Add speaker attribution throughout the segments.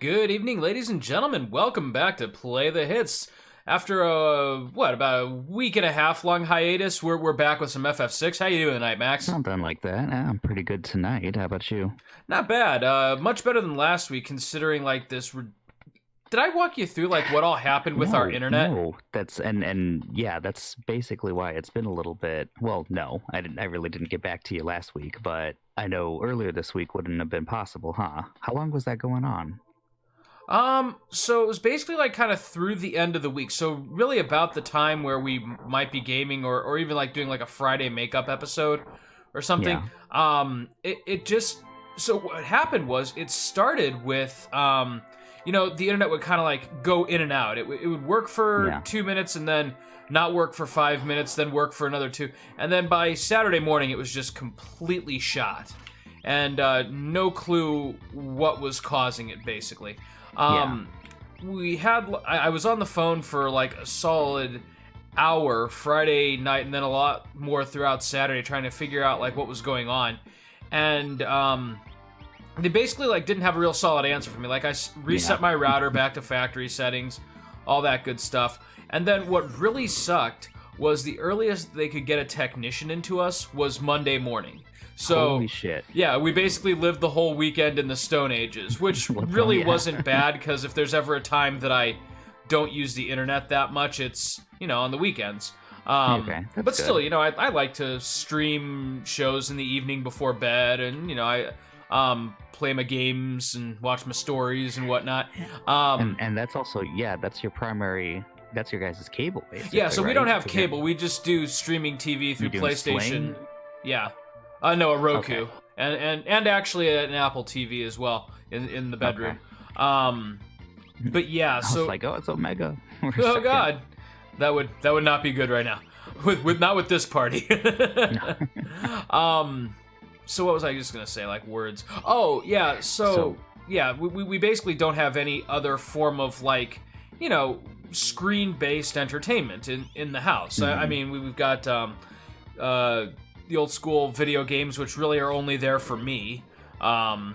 Speaker 1: Good evening, ladies and gentlemen. Welcome back to Play the Hits. After about a week and a half long hiatus, we're back with some FF6. How you doing tonight, Max?
Speaker 2: Something like that. I'm pretty good tonight. How about you?
Speaker 1: Not bad. Much better than last week, considering like this. Did I walk you through like what all happened with our internet?
Speaker 2: No, that's and yeah, that's basically why it's been a little bit. Well, no, I didn't. I really didn't get back to you last week, but I know earlier this week wouldn't have been possible, huh? How long was that going on?
Speaker 1: So it was basically like kind of through the end of the week. So really about the time where we might be gaming or even like doing like a Friday makeup episode or something.
Speaker 2: Yeah.
Speaker 1: It just, so what happened was it started with, the internet would kind of like go in and out. It would work for 2 minutes and then not work for 5 minutes, then work for another 2. And then by Saturday morning, it was just completely shot. And no clue what was causing it, basically. I was on the phone for like a solid hour Friday night and then a lot more throughout Saturday trying to figure out like what was going on. And they basically like didn't have a real solid answer for me. Like I reset my router back to factory settings, all that good stuff. And then what really sucked was the earliest they could get a technician into us was Monday morning. So,
Speaker 2: holy shit.
Speaker 1: Yeah, we basically lived the whole weekend in the Stone Ages, which really wasn't bad, because if there's ever a time that I don't use the internet that much, it's, on the weekends.
Speaker 2: Okay,
Speaker 1: but still, I like to stream shows in the evening before bed, and, I play my games and watch my stories and whatnot.
Speaker 2: And that's also, that's your primary... That's your guys' cable, basically.
Speaker 1: Yeah, so we
Speaker 2: right?
Speaker 1: don't have cable. We just do streaming TV through PlayStation.
Speaker 2: Sling?
Speaker 1: Yeah. No, a Roku.
Speaker 2: Okay.
Speaker 1: And actually an Apple TV as well in the bedroom. Okay. But yeah, so
Speaker 2: I was like, it's Omega.
Speaker 1: Oh god. That would not be good right now. With not with this party. So what was I just gonna say? Like words. Oh, yeah, so yeah, we basically don't have any other form of like, screen-based entertainment in the house.
Speaker 2: Mm-hmm.
Speaker 1: I mean, we've got the old school video games, which really are only there for me. But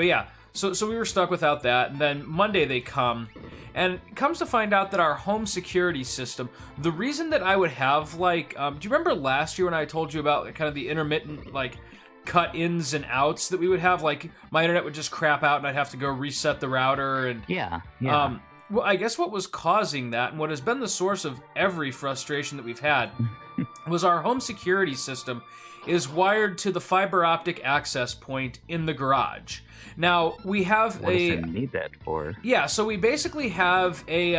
Speaker 1: yeah, so we were stuck without that. And then Monday they come, and it comes to find out that our home security system, the reason that I would have like, do you remember last year when I told you about kind of the intermittent like cut ins and outs that we would have? Like my internet would just crap out and I'd have to go reset the router and
Speaker 2: yeah.
Speaker 1: Well, I guess what was causing that, and what has been the source of every frustration that we've had, was our home security system is wired to the fiber optic access point in the garage. Now, we have
Speaker 2: what does it need that for?
Speaker 1: Yeah, so we basically have a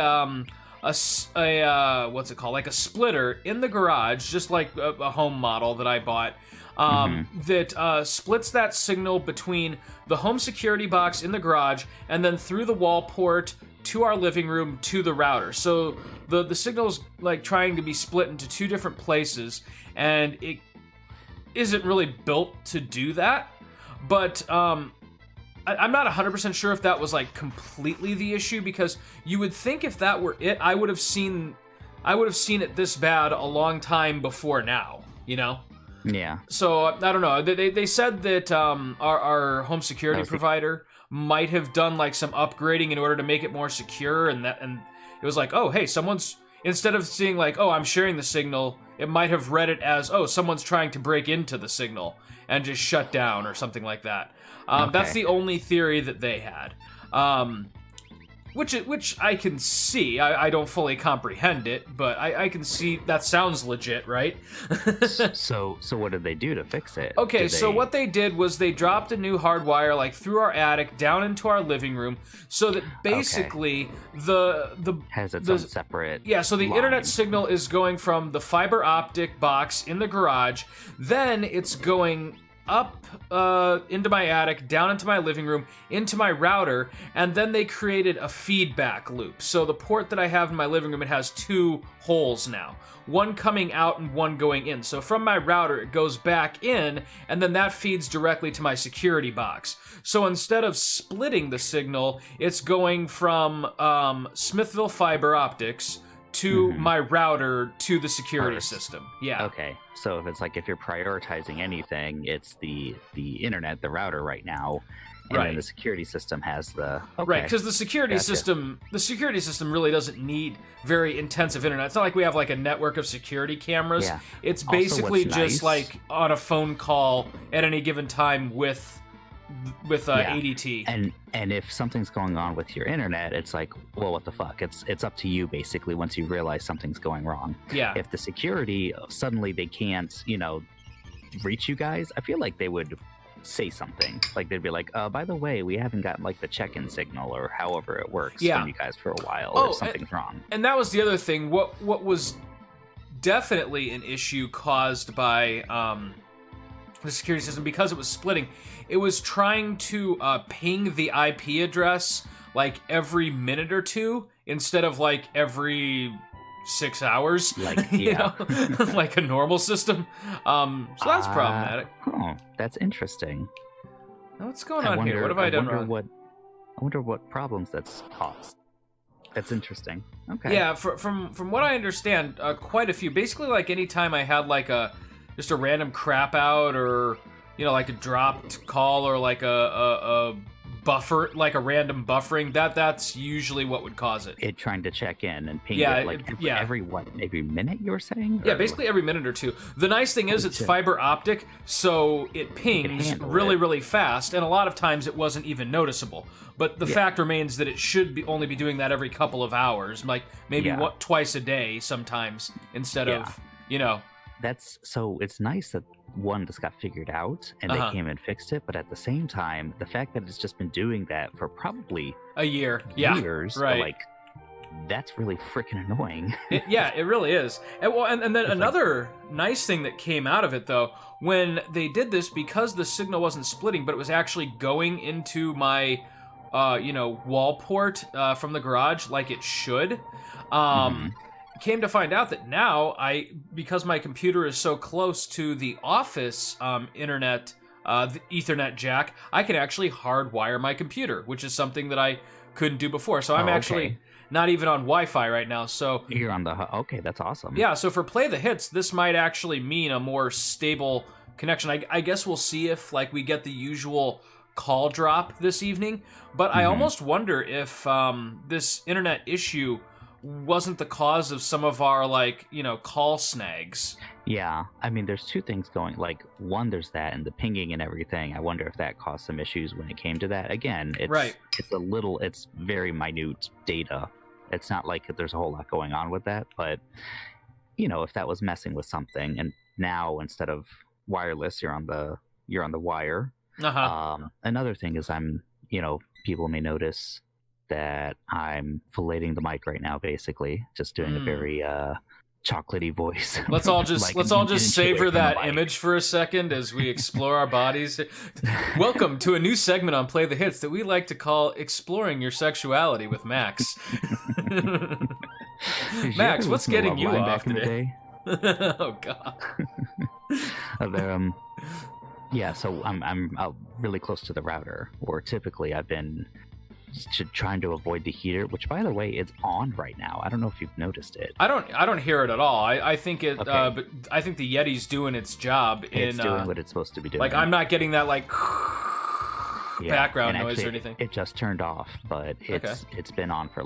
Speaker 1: what's it called? Like a splitter in the garage, just like a home model that I bought. That splits that signal between the home security box in the garage and then through the wall port to our living room to the router. So the signal's like trying to be split into two different places, and it isn't really built to do that. But I'm not 100% sure if that was like completely the issue, because you would think if that were it, I would have seen it this bad a long time before now,
Speaker 2: Yeah.
Speaker 1: So I don't know. They said that our home security provider might have done like some upgrading in order to make it more secure, and it was like, oh hey, someone's, instead of seeing like, oh I'm sharing the signal, it might have read it as, oh someone's trying to break into the signal and just shut down or something like that. That's the only theory that they had. Which I can see. I don't fully comprehend it, but I can see that sounds legit, right?
Speaker 2: So what did they do to fix it?
Speaker 1: Okay, so what they did was they dropped a new hardwire like through our attic down into our living room, so that basically the
Speaker 2: has its own separate.
Speaker 1: Yeah, so the
Speaker 2: line.
Speaker 1: internet signal is going from the fiber optic box in the garage, then it's going up into my attic, down into my living room, into my router, and then they created a feedback loop. So the port that I have in my living room, it has two holes now. One coming out and one going in. So from my router, it goes back in, and then that feeds directly to my security box. So instead of splitting the signal, it's going from Smithville Fiber Optics to my router to the security
Speaker 2: First.
Speaker 1: system. Yeah.
Speaker 2: Okay. So if you're prioritizing anything, it's the internet, the router right now. And then the security system has the
Speaker 1: right, because the security system really doesn't need very intensive internet. It's not like we have like a network of security cameras.
Speaker 2: Yeah.
Speaker 1: It's basically just like on a phone call at any given time with ADT.
Speaker 2: And if something's going on with your internet, it's like, well, what the fuck? It's up to you basically once you realize something's going wrong.
Speaker 1: Yeah.
Speaker 2: If the security suddenly they can't, reach you guys, I feel like they would say something. Like they'd be like, by the way, we haven't gotten like the check-in signal or however it works from you guys for a while if something's wrong.
Speaker 1: And that was the other thing. What was definitely an issue caused by the security system, because it was splitting, it was trying to ping the IP address like every minute or two instead of like every 6 hours,
Speaker 2: like
Speaker 1: like a normal system. So that's problematic.
Speaker 2: Oh, that's interesting.
Speaker 1: What's going on here? What have I done wrong?
Speaker 2: I wonder what problems that's caused. That's interesting. Okay.
Speaker 1: Yeah, from what I understand, quite a few. Basically, like anytime I had like just a random crap out, or like a dropped call, or like a buffer, like a random buffering, that's usually what would cause it.
Speaker 2: It trying to check in and ping it like every minute, you were saying?
Speaker 1: Yeah, basically every minute or two. The nice thing is it's fiber optic, so it pings really fast, and a lot of times it wasn't even noticeable. But the fact remains that it should only be doing that every couple of hours, like maybe twice a day sometimes, instead of,
Speaker 2: That's so it's nice that one just got figured out and they came and fixed it, but at the same time, the fact that it's just been doing that for probably
Speaker 1: a year,
Speaker 2: years, like that's really freaking annoying.
Speaker 1: It really is. And then another nice thing that came out of it, though, when they did this, because the signal wasn't splitting, but it was actually going into my wall port from the garage like it should. Came to find out that now because my computer is so close to the office internet, the Ethernet jack, I can actually hardwire my computer, which is something that I couldn't do before. So I'm actually not even on Wi-Fi right now. So
Speaker 2: you're on okay, that's awesome.
Speaker 1: Yeah, so for Play the Hits, this might actually mean a more stable connection. I guess we'll see if we get the usual call drop this evening, but I almost wonder if this internet issue wasn't the cause of some of our call snags.
Speaker 2: Yeah, I mean, there's two things going. Like, one, there's that, and the pinging and everything. I wonder if that caused some issues when it came to that. Again, it's very minute data. It's not like there's a whole lot going on with that, but if that was messing with something, and now instead of wireless, you're on the wire. Another thing is people may notice that I'm filleting the mic right now, basically just doing a very chocolatey voice.
Speaker 1: Let's all just savor that image for a second as we explore our bodies. Welcome to a new segment on Play the Hits that we like to call Exploring Your Sexuality with Max. Max, what's getting you off today? Oh God.
Speaker 2: Yeah, so I'm really close to the router, where typically I've been trying to avoid the heater, which, by the way, is on right now. I don't know if you've noticed it.
Speaker 1: I don't hear it at all. I think it. Okay. But I think the Yeti's doing its job.
Speaker 2: It's doing what it's supposed to be doing.
Speaker 1: Like, I'm not getting that background noise or anything.
Speaker 2: It just turned off, but it's been on for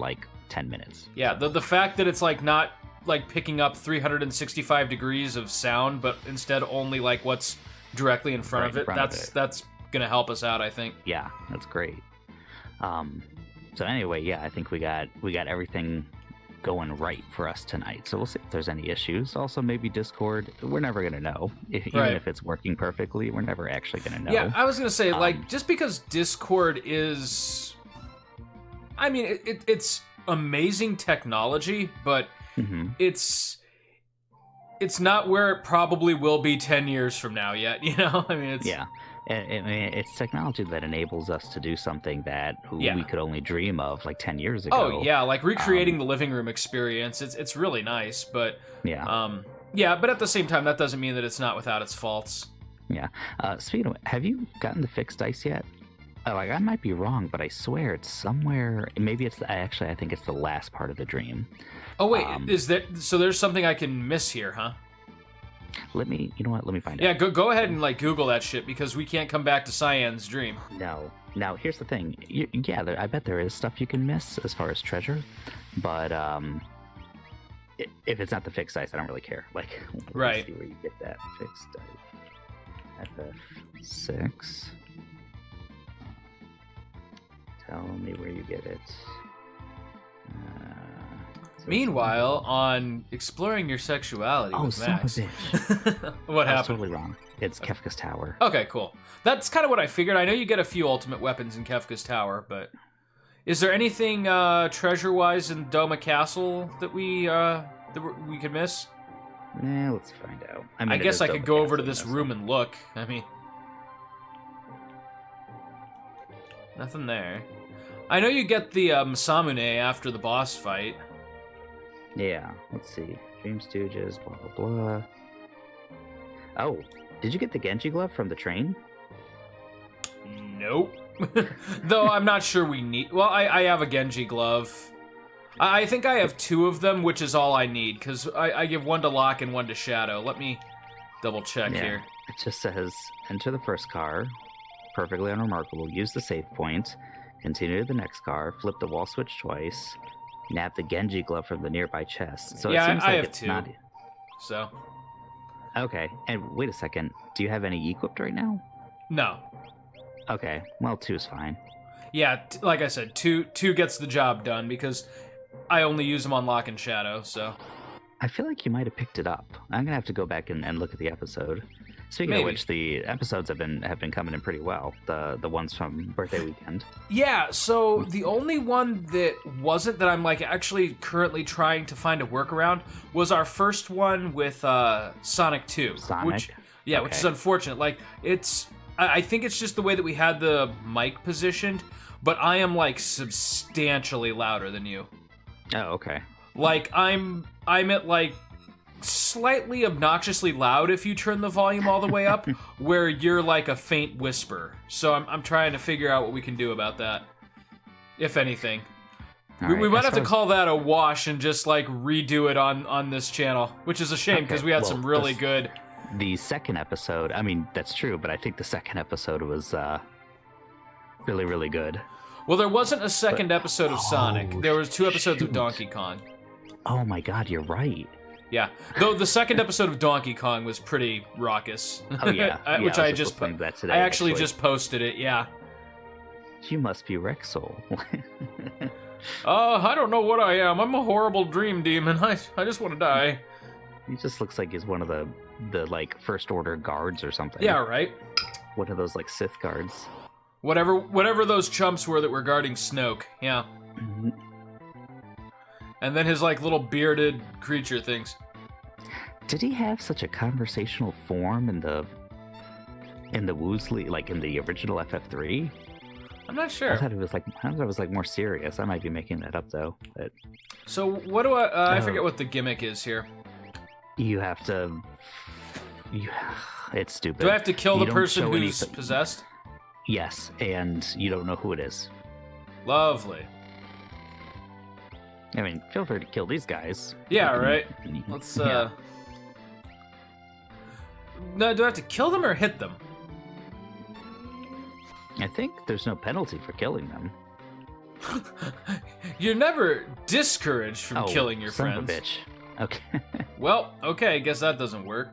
Speaker 2: 10 minutes.
Speaker 1: Yeah, the fact that it's not picking up 365 degrees of sound, but instead only what's directly in front of it. That's gonna help us out, I think.
Speaker 2: Yeah, that's great. So anyway, I think we got everything going right for us tonight. So we'll see if there's any issues. Also, maybe Discord, we're never going to know. Even if it's working perfectly, we're never actually going to know. Yeah,
Speaker 1: I was going to say, just because Discord is... I mean, it's amazing technology, but it's not where it probably will be 10 years from now yet, I mean, it's...
Speaker 2: Yeah. It's technology that enables us to do something that we could only dream of 10 years ago.
Speaker 1: Oh yeah, recreating the living room experience. It's really nice, but but at the same time, that doesn't mean that it's not without its faults.
Speaker 2: Yeah. Speaking of, have you gotten the fixed dice yet? I might be wrong, but I swear it's somewhere. Maybe it's actually. I think it's the last part of the dream.
Speaker 1: Oh wait, is there? So there's something I can miss here, huh?
Speaker 2: Let me. You know what? Let me find out.
Speaker 1: Yeah, go ahead and like Google that shit because we can't come back to Cyan's dream.
Speaker 2: No. Now here's the thing. I bet there is stuff you can miss as far as treasure, but if it's not the fixed dice, I don't really care. Like,
Speaker 1: right.
Speaker 2: See where you get that fixed dice. FF6. Tell me where you get it.
Speaker 1: Meanwhile, on exploring your sexuality with Max.
Speaker 2: Son of a bitch.
Speaker 1: What happened?
Speaker 2: I was totally wrong. It's Kefka's Tower.
Speaker 1: Okay, cool. That's kind of what I figured. I know you get a few ultimate weapons in Kefka's Tower, but is there anything treasure-wise in Doma Castle that we could miss?
Speaker 2: Nah, let's find out.
Speaker 1: I guess I could go over to this room and look. I mean, nothing there. I know you get the Masamune after the boss fight.
Speaker 2: Yeah, let's see. Dream Stooges, blah, blah, blah. Oh, did you get the Genji glove from the train?
Speaker 1: Nope. Though I'm not sure we need... Well, I have a Genji glove. I think I have 2 of them, which is all I need, because I give 1 to Locke and 1 to Shadow. Let me double check here.
Speaker 2: It just says, enter the first car, perfectly unremarkable, use the save point, continue to the next car, flip the wall switch twice, nab the Genji glove from the nearby chest. So
Speaker 1: yeah,
Speaker 2: it seems like
Speaker 1: I have
Speaker 2: it's
Speaker 1: 2.
Speaker 2: Not...
Speaker 1: So.
Speaker 2: Okay, and wait a second. Do you have any equipped right now?
Speaker 1: No.
Speaker 2: Okay, well, 2 is fine.
Speaker 1: Yeah, like I said, 2 gets the job done because I only use them on Locke and Shadow, so.
Speaker 2: I feel like you might have picked it up. I'm gonna have to go back and look at the episode. Speaking of which, the episodes have been coming in pretty well. The ones from birthday weekend.
Speaker 1: Yeah, so the only one that wasn't that I'm like actually currently trying to find a workaround was our first one with Sonic 2.
Speaker 2: Sonic?
Speaker 1: Which is unfortunate. Like I think it's just the way that we had the mic positioned, but I am like substantially louder than you.
Speaker 2: Oh, okay.
Speaker 1: Like I'm at like slightly obnoxiously loud if you turn the volume all the way up, where you're like a faint whisper. So I'm trying to figure out what we can do about that, if anything. We might have to call that a wash and just like redo it on this channel, which is a shame because we had some really good.
Speaker 2: The second episode, I mean, that's true, but I think the second episode was really, really good.
Speaker 1: Well, there wasn't a second episode of Sonic. There was 2 episodes of Donkey Kong.
Speaker 2: Oh my god, you're right.
Speaker 1: Yeah, though the second episode of Donkey Kong was pretty raucous.
Speaker 2: Oh yeah,
Speaker 1: which I
Speaker 2: just that today,
Speaker 1: I actually just posted it. Yeah.
Speaker 2: You must be Rexel.
Speaker 1: I don't know what I am. I'm a horrible dream demon. I just want to die.
Speaker 2: He just looks like he's one of the like first order guards or something.
Speaker 1: Yeah, right.
Speaker 2: One of those like Sith guards.
Speaker 1: Whatever those chumps were that were guarding Snoke. Yeah.
Speaker 2: Mm-hmm.
Speaker 1: And then his like little bearded creature things.
Speaker 2: Did he have such a conversational form in the Woosley, like in the original FF3?
Speaker 1: I'm not sure.
Speaker 2: I thought it was like more serious. I might be making that up though. But...
Speaker 1: So what do I forget what the gimmick is here.
Speaker 2: You have to. It's stupid.
Speaker 1: Do I have to kill the person who's possessed?
Speaker 2: Yes, and you don't know who it is.
Speaker 1: Lovely.
Speaker 2: I mean, feel free to kill these guys.
Speaker 1: Yeah, right. Let's No, do I have to kill them or hit them?
Speaker 2: I think there's no penalty for killing them.
Speaker 1: You're never discouraged from killing your
Speaker 2: son
Speaker 1: friends.
Speaker 2: Of a bitch. Okay.
Speaker 1: Well, okay, I guess that doesn't work.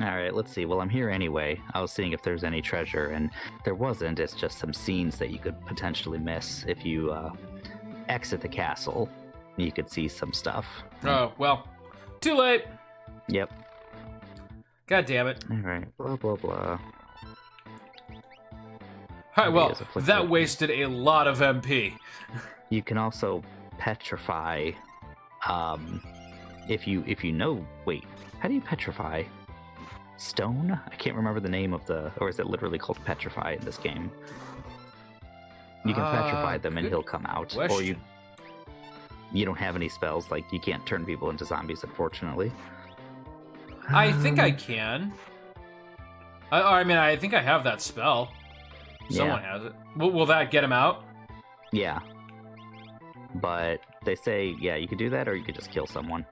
Speaker 2: Alright, let's see. Well, I'm here anyway. I was seeing if there's any treasure, and there wasn't. It's just some scenes that you could potentially miss if you exit the castle. You could see some stuff.
Speaker 1: Oh, well. Too late!
Speaker 2: Yep.
Speaker 1: God damn it.
Speaker 2: Alright, blah, blah, blah.
Speaker 1: Alright, well, that wasted a lot of MP.
Speaker 2: You can also petrify, if you know... Wait, how do you petrify? Stone? I can't remember the name of the... Or is it literally called petrify in this game? You can petrify them and he'll come out.
Speaker 1: Question.
Speaker 2: Or you don't have any spells, like you can't turn people into zombies, unfortunately.
Speaker 1: I think I can. I mean, I think I have that spell. Someone has it. Will that get him out?
Speaker 2: Yeah. But they say, yeah, you could do that, or you could just kill someone.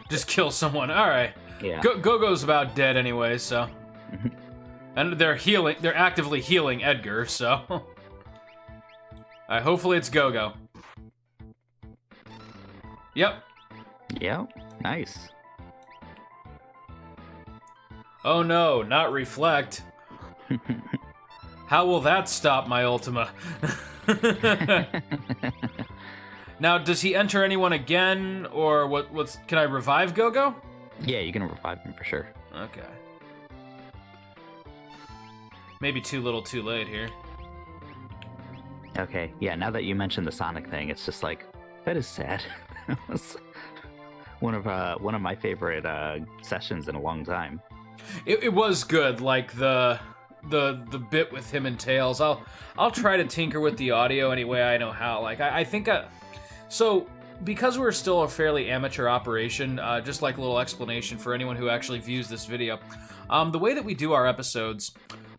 Speaker 1: Just kill someone. All right.
Speaker 2: Yeah.
Speaker 1: Gogo's about dead anyway, so. And they're actively healing Edgar, so. Alright, hopefully it's Gogo. Yep.
Speaker 2: Yep. Nice.
Speaker 1: Oh no, not reflect. How will that stop my Ultima? Now, does he enter anyone again, or what's... Can I revive Gogo?
Speaker 2: Yeah, you can revive him for sure.
Speaker 1: Okay. Maybe too little too late here.
Speaker 2: Okay, yeah, now that you mentioned the Sonic thing, it's just like, that is sad. That was one of my favorite sessions in a long time.
Speaker 1: It was good, like the bit with him and Tails. I'll try to tinker with the audio any way I know how. Like I think so because we're still a fairly amateur operation, just like a little explanation for anyone who actually views this video. The way that we do our episodes,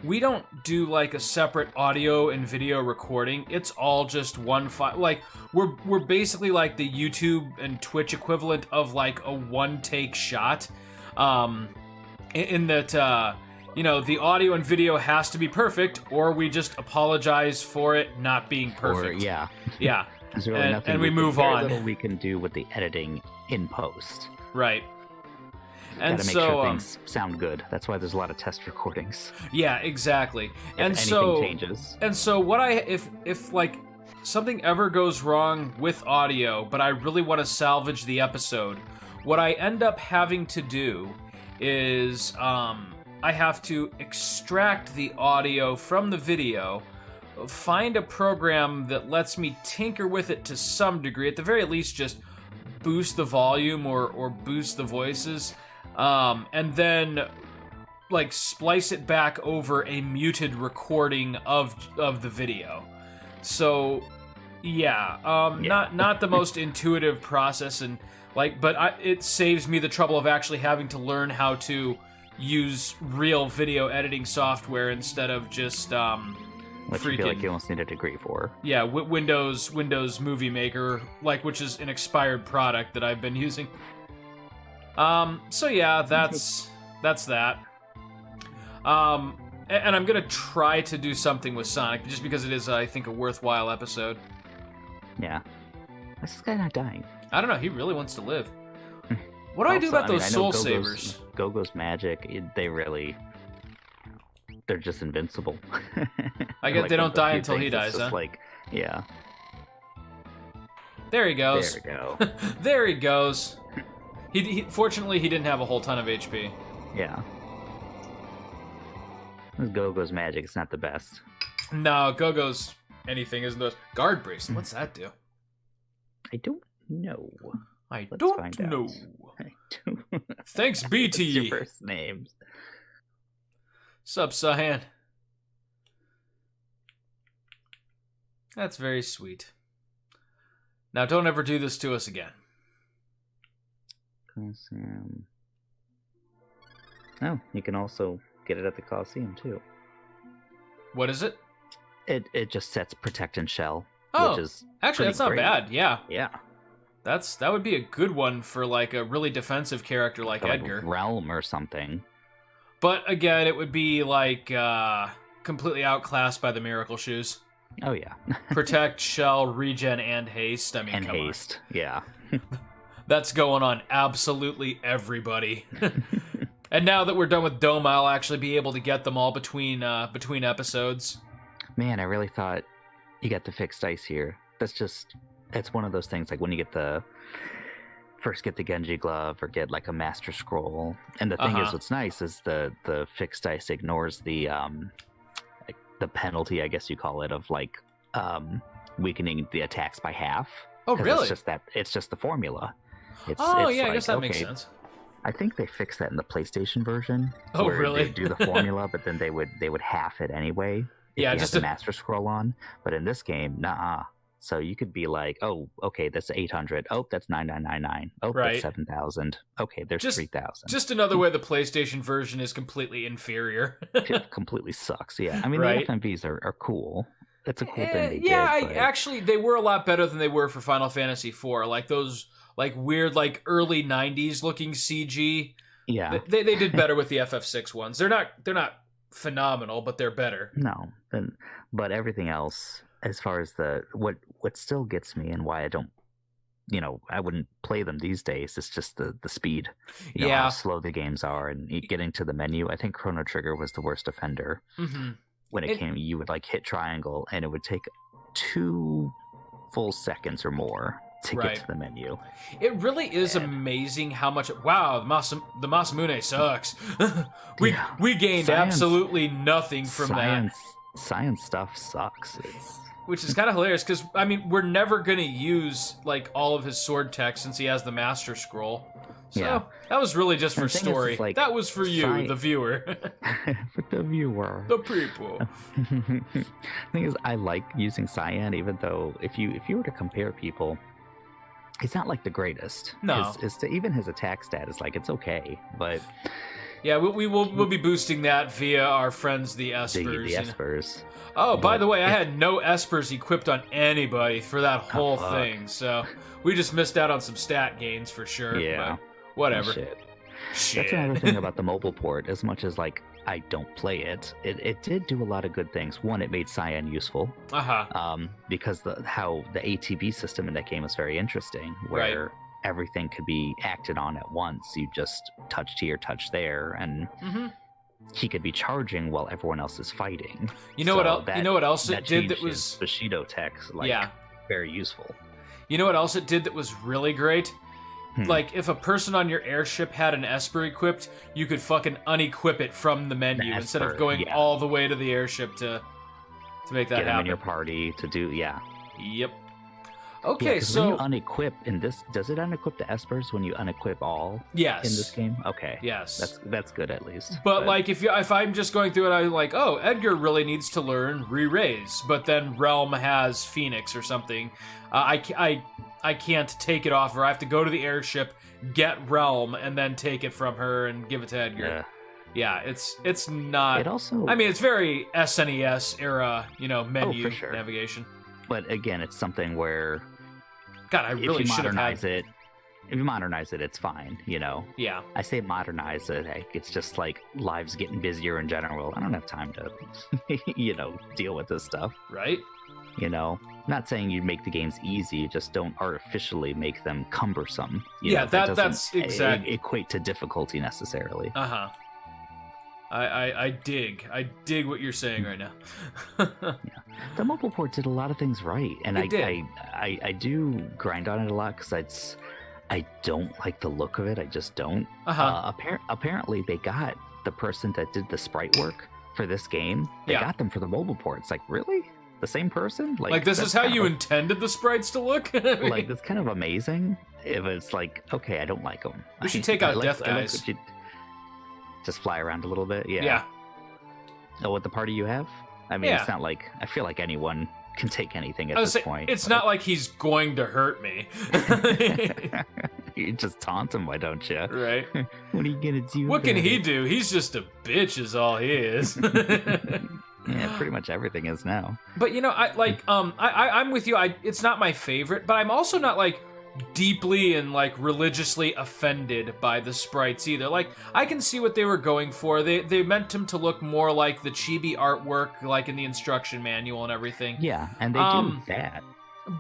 Speaker 1: we don't do like a separate audio and video recording. It's all just one file. Like we're basically like the YouTube and Twitch equivalent of like a one-take shot. In that you know, the audio and video has to be perfect, or we just apologize for it not being perfect.
Speaker 2: Yeah.
Speaker 1: Yeah.
Speaker 2: There's really nothing
Speaker 1: and we move
Speaker 2: very
Speaker 1: on.
Speaker 2: Little we can do with the editing in post.
Speaker 1: Right. And
Speaker 2: gotta make sure things sound good. That's why there's a lot of test recordings.
Speaker 1: Yeah, exactly.
Speaker 2: If
Speaker 1: and
Speaker 2: anything
Speaker 1: so
Speaker 2: changes.
Speaker 1: And so what if like something ever goes wrong with audio, but I really want to salvage the episode, what I end up having to do is I have to extract the audio from the video, find a program that lets me tinker with it to some degree, at the very least just boost the volume or boost the voices, and then like splice it back over a muted recording of the video. So yeah. Not the most intuitive process, and like, but it saves me the trouble of actually having to learn how to use real video editing software instead of just
Speaker 2: which you feel like you almost need a degree for.
Speaker 1: Yeah, Windows Movie Maker, like, which is an expired product that I've been using. So yeah, that's that. And I'm gonna try to do something with Sonic, just because it is, I think, a worthwhile episode.
Speaker 2: Yeah. Why is this guy not dying?
Speaker 1: I don't know, he really wants to live. What do I do about those soul savers?
Speaker 2: Gogo's magic, they're just invincible.
Speaker 1: I guess like, they don't die until he dies, huh?
Speaker 2: Like, yeah.
Speaker 1: There he goes.
Speaker 2: There we go.
Speaker 1: There he goes. He fortunately he didn't have a whole ton of HP.
Speaker 2: Yeah. Gogo's magic is not the best.
Speaker 1: No, Gogo's anything isn't those. Guard bracelet. What's that do?
Speaker 2: I don't know.
Speaker 1: I don't know. Thanks, BT.
Speaker 2: What's your first names?
Speaker 1: Sup, Cyan? That's very sweet. Now, don't ever do this to us again.
Speaker 2: Coliseum. Oh, you can also get it at the Coliseum, too.
Speaker 1: What is it?
Speaker 2: It just sets Protect and Shell.
Speaker 1: Oh,
Speaker 2: which is
Speaker 1: actually, that's not
Speaker 2: great.
Speaker 1: bad. Yeah.
Speaker 2: Yeah.
Speaker 1: That would be a good one for, like, a really defensive character like Edgar.
Speaker 2: Like Realm or something.
Speaker 1: But, again, it would be, like, completely outclassed by the Miracle Shoes.
Speaker 2: Oh, yeah.
Speaker 1: Protect, Shell, Regen, and Haste. I mean,
Speaker 2: and Haste, yeah.
Speaker 1: That's going on absolutely everybody. And now that we're done with Dome, I'll actually be able to get them all between episodes.
Speaker 2: Man, I really thought you got the fixed dice here. It's one of those things, like when you get the Genji glove or get like a Master Scroll. And the thing is, what's nice is the fixed dice ignores the penalty, I guess you call it, of like weakening the attacks by half.
Speaker 1: Oh, really?
Speaker 2: It's just the formula. It's
Speaker 1: I
Speaker 2: like,
Speaker 1: guess that makes sense.
Speaker 2: I think they fixed that in the PlayStation version.
Speaker 1: Oh,
Speaker 2: where
Speaker 1: really?
Speaker 2: They do the formula, but then they would half it anyway. If
Speaker 1: yeah,
Speaker 2: you
Speaker 1: just
Speaker 2: have the Master Scroll on. But in this game, nah. So you could be like, oh, okay, that's 800. Oh, that's 9999. Oh,
Speaker 1: right.
Speaker 2: That's 7,000. Okay, there's 3,000.
Speaker 1: Just another way the PlayStation version is completely inferior.
Speaker 2: It completely sucks. Yeah, I mean
Speaker 1: right?
Speaker 2: the FMVs are cool. It's a cool thing they did.
Speaker 1: Actually, they were a lot better than they were for Final Fantasy IV. Like those, like weird, like early '90s looking CG.
Speaker 2: Yeah,
Speaker 1: they did better with the FF6 ones. They're not phenomenal, but they're better.
Speaker 2: No, but everything else, as far as what still gets me and why I don't, I wouldn't play them these days. It's just the speed. How slow the games are and getting to the menu. I think Chrono Trigger was the worst offender.
Speaker 1: Mm-hmm.
Speaker 2: When it came, you would like hit triangle and it would take 2 full seconds or more to get to the menu.
Speaker 1: It really is amazing how much. Wow, the Masamune sucks. we gained absolutely nothing from that.
Speaker 2: Science stuff sucks.
Speaker 1: Which is kind of hilarious because I mean we're never gonna use like all of his sword tech since he has the Master Scroll. So that was really just for story.
Speaker 2: Like,
Speaker 1: that was for you, the viewer.
Speaker 2: For the viewer.
Speaker 1: The people.
Speaker 2: The thing is, I like using Cyan, even though if you were to compare people, he's not like the greatest.
Speaker 1: No.
Speaker 2: Even his attack stat is like, it's okay, but...
Speaker 1: Yeah, we'll be boosting that via our friends, the Espers.
Speaker 2: The Espers.
Speaker 1: Oh, by the way, I had no Espers equipped on anybody for that whole thing, so we just missed out on some stat gains for sure.
Speaker 2: Yeah.
Speaker 1: But whatever.
Speaker 2: Shit. That's another thing about the mobile port. As much as like I don't play it, it did do a lot of good things. One, it made Cyan useful. Because how the ATB system in that game was very interesting, where everything could be acted on at once. You just touched here, touch there, and he could be charging while everyone else is fighting.
Speaker 1: You know what else it did that was
Speaker 2: Bushido tech, very useful.
Speaker 1: You know what else it did that was really great? Like, if a person on your airship had an Esper equipped, you could fucking unequip it from the menu instead of going all the way to the airship to make that happen.
Speaker 2: Get him in your party to do,
Speaker 1: Yep. Okay,
Speaker 2: so when you unequip in this, does it unequip the Espers when you unequip all?
Speaker 1: Yes.
Speaker 2: In this game, okay.
Speaker 1: Yes.
Speaker 2: That's good at least.
Speaker 1: But like, if I'm just going through it, I'm like, oh, Edgar really needs to learn re-raise, but then Realm has Phoenix or something. I can't take it off her. I have to go to the airship, get Realm, and then take it from her and give it to Edgar. Yeah, it's not.
Speaker 2: It also.
Speaker 1: I mean, it's very SNES era, menu navigation.
Speaker 2: But again, it's something where,
Speaker 1: God, I really should have had
Speaker 2: it. If you modernize it, it's fine,
Speaker 1: Yeah.
Speaker 2: I say modernize it. It's just like lives getting busier in general. I don't have time to, deal with this stuff.
Speaker 1: Right.
Speaker 2: Not saying you make the games easy, just don't artificially make them cumbersome.
Speaker 1: That's exactly
Speaker 2: equate to difficulty necessarily.
Speaker 1: I dig what you're saying right now.
Speaker 2: The mobile port did a lot of things right, and I do grind on it a lot because I don't like the look of it. I just don't. Apparently, they got the person that did the sprite work for this game. They got them for the mobile port. It's like, really? The same person?
Speaker 1: Like this is how you intended the sprites to look?
Speaker 2: Like, that's kind of amazing. If it's like, okay, I don't like them.
Speaker 1: We should take out Death Guys.
Speaker 2: Just fly around a little bit,
Speaker 1: Yeah.
Speaker 2: Oh, what the party you have? I mean, it's not like, I feel like anyone can take anything at this point.
Speaker 1: It's not like he's going to hurt me.
Speaker 2: You just taunt him, why don't you?
Speaker 1: Right.
Speaker 2: What are you gonna do?
Speaker 1: What can he do? He's just a bitch is all he is.
Speaker 2: Yeah, pretty much everything is now.
Speaker 1: But I'm with you. It's not my favorite, but I'm also not like deeply and like religiously offended by the sprites either. Like, I can see what they were going for. They meant him to look more like the chibi artwork, like in the instruction manual and everything.
Speaker 2: Yeah, and they do that.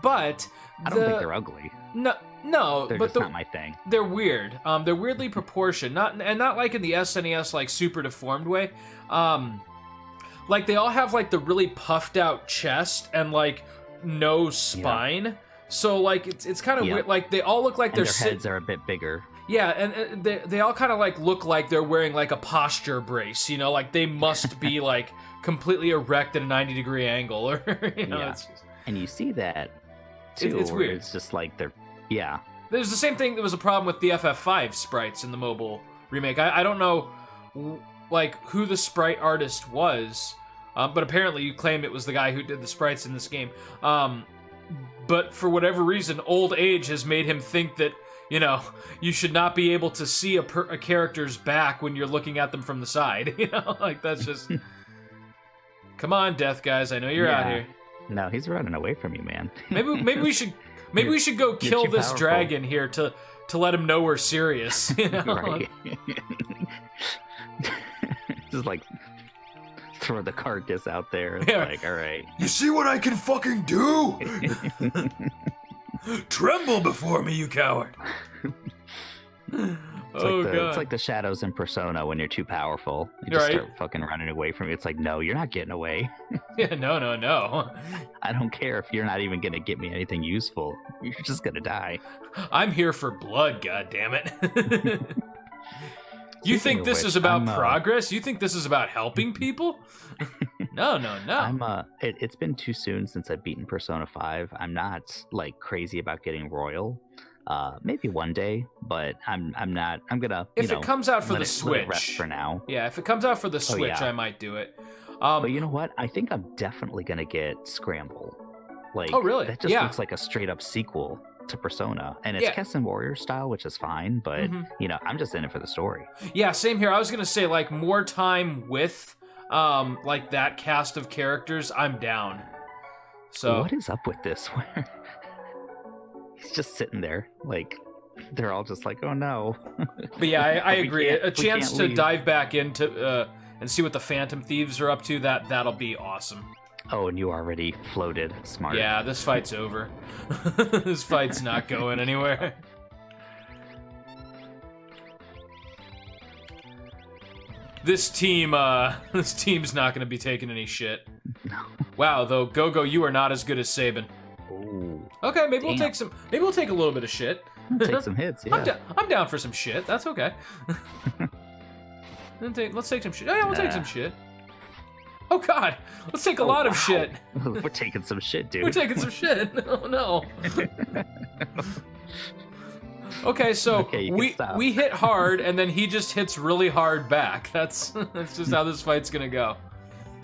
Speaker 1: But
Speaker 2: I don't think they're ugly.
Speaker 1: No,
Speaker 2: they're just not my thing.
Speaker 1: They're weird. They're weirdly proportioned, not like in the SNES like super deformed way. Like they all have like the really puffed out chest and like no spine. Yeah. So like it's kind of weird. Like they all look like
Speaker 2: their heads are a bit bigger.
Speaker 1: Yeah, and they all kind of like look like they're wearing like a posture brace. Like they must be like completely erect at a 90-degree angle, or It's just...
Speaker 2: And you see that too.
Speaker 1: It's weird.
Speaker 2: It's just like they're
Speaker 1: There's the same thing that was a problem with the FF5 sprites in the mobile remake. I don't know like who the sprite artist was, but apparently you claim it was the guy who did the sprites in this game. but for whatever reason, old age has made him think that, you know, you should not be able to see a character's back when you're looking at them from the side. You know, like, that's just... Come on, Death Guys, I know you're out here.
Speaker 2: No, he's running away from you, man.
Speaker 1: Maybe we should go kill this powerful dragon here to let him know we're serious. You know?
Speaker 2: Right. Just like throw the carcass out there. It's like, all right.
Speaker 3: You see what I can fucking do? Tremble before me, you coward.
Speaker 2: It's like the shadows in Persona when you're too powerful. You just start fucking running away from it. It's like, no, you're not getting away.
Speaker 1: Yeah, no.
Speaker 2: I don't care if you're not even going to get me anything useful. You're just going to die.
Speaker 1: I'm here for blood, goddammit. You think this is about progress? You think this is about helping people? No.
Speaker 2: It's been too soon since I've beaten Persona 5. I'm not like crazy about getting royal. Maybe one day, but I'm not. I'm gonna.
Speaker 1: If it comes out for the Switch,
Speaker 2: rest for now.
Speaker 1: Yeah, if it comes out for the Switch, I might do it.
Speaker 2: But you know what? I think I'm definitely gonna get Scramble. Like,
Speaker 1: oh really?
Speaker 2: That just looks like a straight up sequel to Persona, and it's Kessen Warrior style, which is fine. But you know, I'm just in it for the story.
Speaker 1: Yeah, same here. I was gonna say like more time with like that cast of characters. I'm down. So
Speaker 2: what is up with this? He's just sitting there, like, they're all just like, oh no.
Speaker 1: But yeah, I agree. A chance to dive back into and see what the Phantom Thieves are up to, that'll be awesome.
Speaker 2: Oh, and you already floated. Smart.
Speaker 1: Yeah, this fight's over. This fight's not going anywhere. This team's not going to be taking any shit.
Speaker 2: No.
Speaker 1: Wow, though, Go-Go, you are not as good as Sabin.
Speaker 2: Ooh.
Speaker 1: Okay, maybe we'll take some. Maybe we'll take a little bit of shit.
Speaker 2: Take some hits. Yeah.
Speaker 1: I'm down for some shit. That's okay. Let's take some shit. Oh yeah, we'll take some shit. Oh god, let's take a lot of shit.
Speaker 2: We're taking some shit, dude.
Speaker 1: We're taking some shit. Oh no. Okay, so we hit hard, and then he just hits really hard back. That's just how this fight's gonna go.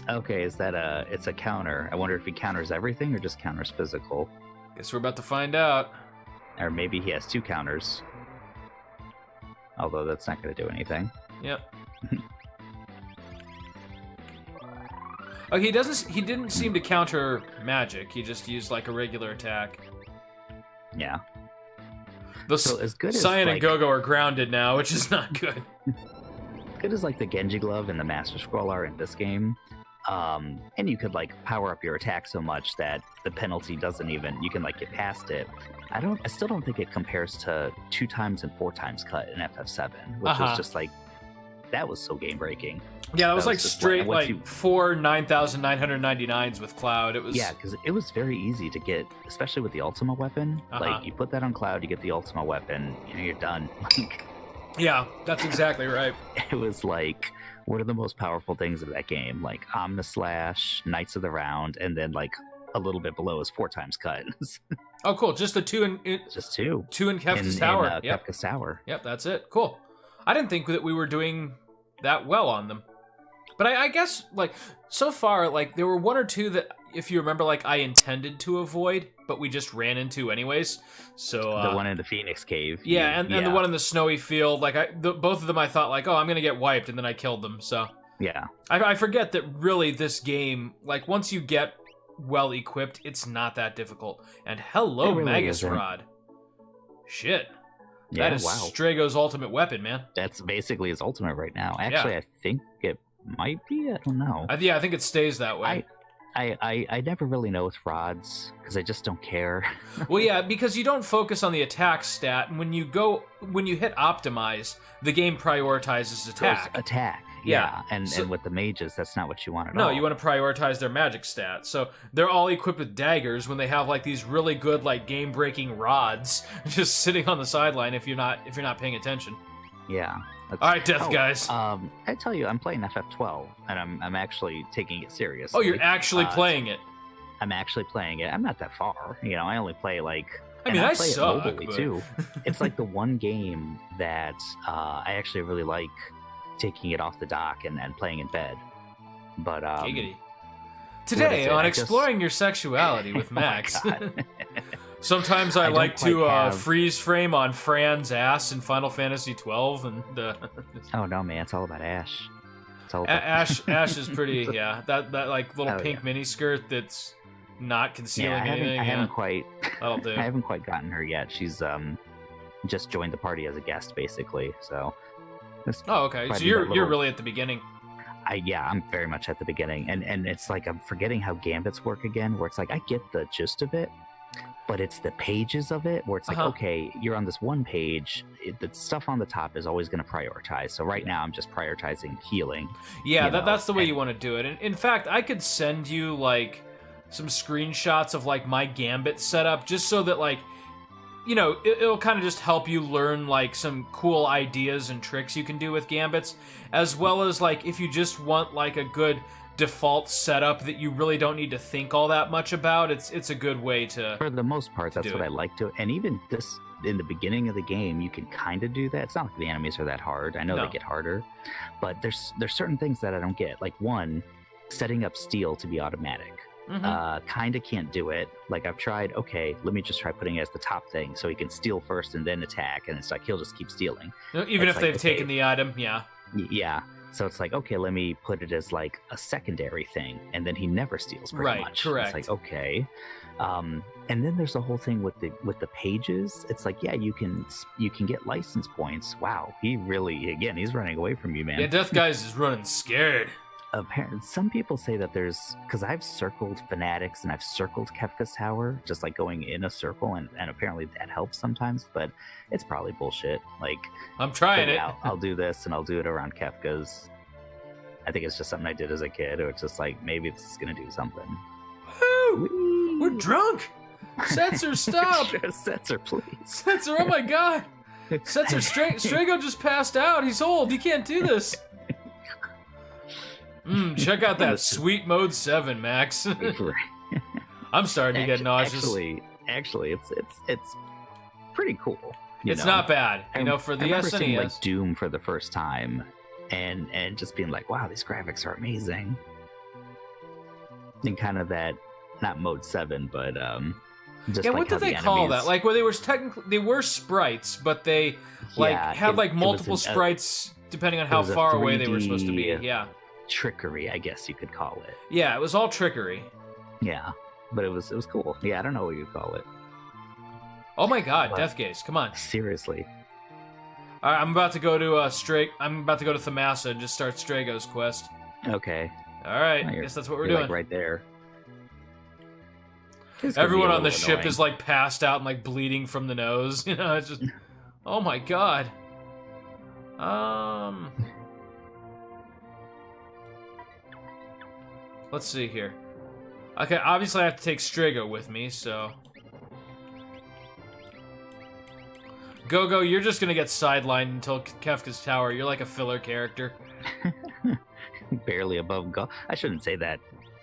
Speaker 2: Okay, is that it's a counter. I wonder if he counters everything or just counters physical.
Speaker 1: Guess we're about to find out.
Speaker 2: Or maybe he has two counters. Although that's not going to do anything.
Speaker 1: Yep. Oh, he didn't seem to counter magic. He just used like a regular attack.
Speaker 2: Yeah.
Speaker 1: So as good as Cyan and Go-Go are grounded now, which is not good.
Speaker 2: Good as like the Genji glove and the Master Scroll are in this game. And you could like power up your attack so much that the penalty doesn't even, you can like get past it. I still don't think it compares to 2 times and 4 times cut in FF7, which was just like, that was so game breaking.
Speaker 1: Yeah, that was like straight like 4 9,999s with Cloud. It was
Speaker 2: because it was very easy to get, especially with the Ultima weapon. Like you put that on Cloud, you get the Ultima weapon, you're done.
Speaker 1: Yeah, that's exactly right.
Speaker 2: It was like one of the most powerful things of that game, like Omnislash, Knights of the Round, and then like a little bit below is 4 times cut.
Speaker 1: Oh, cool! Just a 2 in
Speaker 2: just 2
Speaker 1: in Kefka's Tower.
Speaker 2: Yep. Kefka's Tower.
Speaker 1: Yep, that's it. Cool. I didn't think that we were doing that well on them, but I guess like so far, like there were 1 or 2 that, if you remember, like I intended to avoid, but we just ran into anyways. So
Speaker 2: the one in the Phoenix Cave.
Speaker 1: Yeah, and the one in the snowy field. Like both of them, I thought like, oh, I'm gonna get wiped, and then I killed them. So
Speaker 2: yeah,
Speaker 1: I forget that really this game, like once you get well equipped, it's not that difficult. And hello, really Magus Rod. Shit.
Speaker 2: Yeah,
Speaker 1: that is Strago's ultimate weapon, man.
Speaker 2: That's basically his ultimate right now. Actually, I think it might be. I don't know.
Speaker 1: I think it stays that way.
Speaker 2: I never really know with rods because I just don't care.
Speaker 1: Well, yeah, because you don't focus on the attack stat, and when you hit optimize, the game prioritizes attack.
Speaker 2: Attack. Yeah. And with the mages, that's not what you want at all.
Speaker 1: No, you want to prioritize their magic stat. So they're all equipped with daggers when they have like these really good like game-breaking rods just sitting on the sideline if you're not paying attention.
Speaker 2: Yeah.
Speaker 1: All right, Death Guys.
Speaker 2: I tell you, I'm playing FF12, and I'm actually taking it serious.
Speaker 1: Oh, you're actually playing it?
Speaker 2: I'm actually playing it. I'm not that far. You know, I only play like...
Speaker 1: I mean, I
Speaker 2: play
Speaker 1: suck,
Speaker 2: it mobily, too. It's like the one game that I actually really like taking it off the dock and playing in bed. But
Speaker 1: Giggity. Today on Exploring Your Sexuality with Max.
Speaker 2: Oh
Speaker 1: Sometimes I like to freeze frame on Fran's ass in Final Fantasy 12, and
Speaker 2: oh no, man, it's all about Ash. It's all about...
Speaker 1: Ash is pretty, yeah. That like little pink mini skirt that's not concealing anything.
Speaker 2: I haven't quite.
Speaker 1: That'll do.
Speaker 2: I haven't quite gotten her yet. She's just joined the party as a guest, basically. So.
Speaker 1: Oh, okay. So you're really at the beginning.
Speaker 2: I'm very much at the beginning, and it's like I'm forgetting how gambits work again. Where it's like I get the gist of it, but it's the pages of it where it's like, okay, you're on this one page. The stuff on the top is always going to prioritize. So right now I'm just prioritizing healing.
Speaker 1: Yeah, that's the way you want to do it. And in fact, I could send you like some screenshots of like my gambit setup just so that like, you know, it'll kind of just help you learn like some cool ideas and tricks you can do with gambits, as well as like if you just want like a good default setup that you really don't need to think all that much about, it's a good way to. For
Speaker 2: the most part, that's what I like to. And even this in the beginning of the game, you can kind of do that. It's not like the enemies are that hard. I know they get harder, but there's certain things that I don't get. Like one, setting up steel to be automatic. Kind of can't do it. Like I've tried, okay, let me just try putting it as the top thing so he can steal first and then attack, and it's like he'll just keep stealing.
Speaker 1: Even if they've taken the item, yeah.
Speaker 2: Yeah. So it's like, okay, let me put it as like a secondary thing, and then he never steals pretty much.
Speaker 1: Correct.
Speaker 2: It's like, okay. And then there's the whole thing with the pages. It's like, yeah, you can get license points. Wow, he's running away from you, man.
Speaker 1: Yeah, Death Guys is running scared.
Speaker 2: Apparently, some people say that because I've circled Fanatics and I've circled Kefka's Tower, just like going in a circle, and apparently that helps sometimes, but it's probably bullshit. Like,
Speaker 1: I'm trying it.
Speaker 2: I'll do this and I'll do it around Kefka's. I think it's just something I did as a kid, or it's just like, maybe this is going to do something.
Speaker 1: Woo! We're drunk! Setzer, stop!
Speaker 2: Setzer, please.
Speaker 1: Setzer, oh my god! Setzer, Strago just passed out. He's old. He can't do this. Check out that sweet mode 7, Max. I'm starting to get nauseous.
Speaker 2: Actually, it's pretty cool.
Speaker 1: It's not bad, for the SNES.
Speaker 2: I remember seeing like Doom for the first time, and just being like, wow, these graphics are amazing. And kind of that, not mode 7, but just
Speaker 1: what did they call that? Like, where they were sprites, but they had multiple sprites depending on how far away they were supposed to be. Yeah.
Speaker 2: Trickery, I guess you could call it.
Speaker 1: Yeah, it was all trickery.
Speaker 2: Yeah, but it was cool. Yeah, I don't know what you'd call it.
Speaker 1: Oh my god, Death Gaze, come on.
Speaker 2: Seriously.
Speaker 1: All right, I'm about to go to I'm about to go to Thamasa and just start Strago's quest.
Speaker 2: Okay.
Speaker 1: All right, I guess that's what we're doing.
Speaker 2: Like right there.
Speaker 1: Everyone on the ship is like passed out and like bleeding from the nose. It's just, oh my god. Let's see here. Okay, obviously I have to take Strago with me, so... Go, you're just gonna get sidelined until Kefka's Tower. You're like a filler character.
Speaker 2: Barely above Go. I shouldn't say that.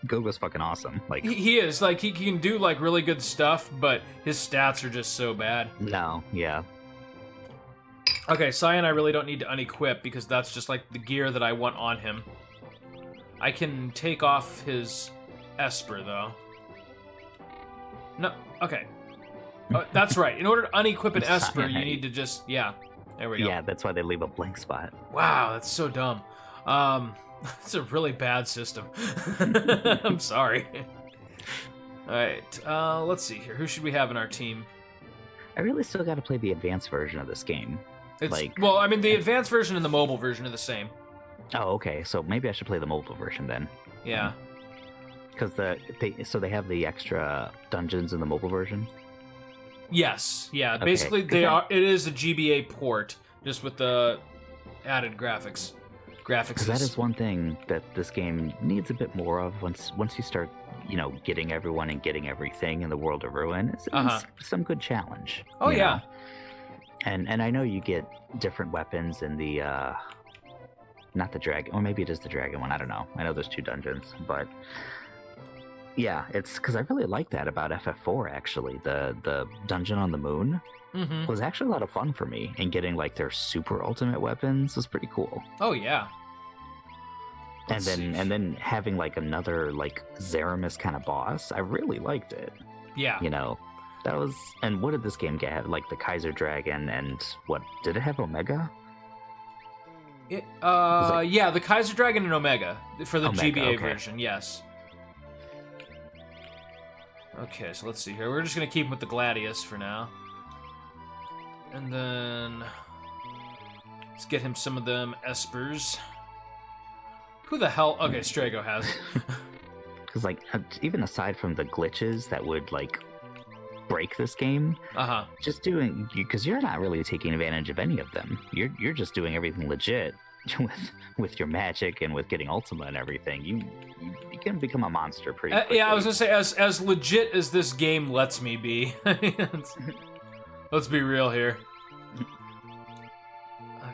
Speaker 2: Gogo's fucking awesome. Like
Speaker 1: he is. Like, he can do, like, really good stuff, but his stats are just so bad.
Speaker 2: No, yeah.
Speaker 1: Okay, Cyan I really don't need to unequip, because that's just, like, the gear that I want on him. I can take off his Esper, though. No, okay. That's right. In order to unequip an Esper, you need to just... Yeah, there we go.
Speaker 2: Yeah, that's why they leave a blank spot.
Speaker 1: Wow, that's so dumb. It's a really bad system. I'm sorry. Alright, let's see here. Who should we have in our team?
Speaker 2: I really still got to play the advanced version of this game.
Speaker 1: Well, I mean, the advanced version and the mobile version are the same.
Speaker 2: Oh, okay. So maybe I should play the mobile version then.
Speaker 1: Yeah.
Speaker 2: Because they have the extra dungeons in the mobile version.
Speaker 1: Yes. Yeah. Okay. Basically, it is a GBA port, just with the added graphics.
Speaker 2: Because that is one thing that this game needs a bit more of. Once you start, getting everyone and getting everything in the World of Ruin, it's some good challenge.
Speaker 1: Oh yeah.
Speaker 2: And I know you get different weapons in the. Not the dragon, or maybe it is the dragon one. I don't know. I know there's 2 dungeons, but yeah, it's because I really like that about FF4. Actually, the dungeon on the moon was actually a lot of fun for me, and getting like their super ultimate weapons was pretty cool.
Speaker 1: Oh yeah.
Speaker 2: And then having like another like Zeramis kind of boss, I really liked it.
Speaker 1: Yeah.
Speaker 2: You know, that was. And what did this game get? Like the Kaiser Dragon, and what did it have? Omega?
Speaker 1: Yeah, the Kaiser Dragon and Omega for the
Speaker 2: Omega,
Speaker 1: GBA
Speaker 2: okay.
Speaker 1: version. Yes. Okay, so let's see here. We're just gonna keep him with the Gladius for now, and then let's get him some of them Espers. Who the hell? Okay, Strago has it.
Speaker 2: Because like even aside from the glitches that would like break this game, just doing because you're not really taking advantage of any of them. You're just doing everything legit with your magic and with getting Ultima and everything. You can become a monster pretty quickly.
Speaker 1: Yeah, I was gonna say as legit as this game lets me be. Let's be real here.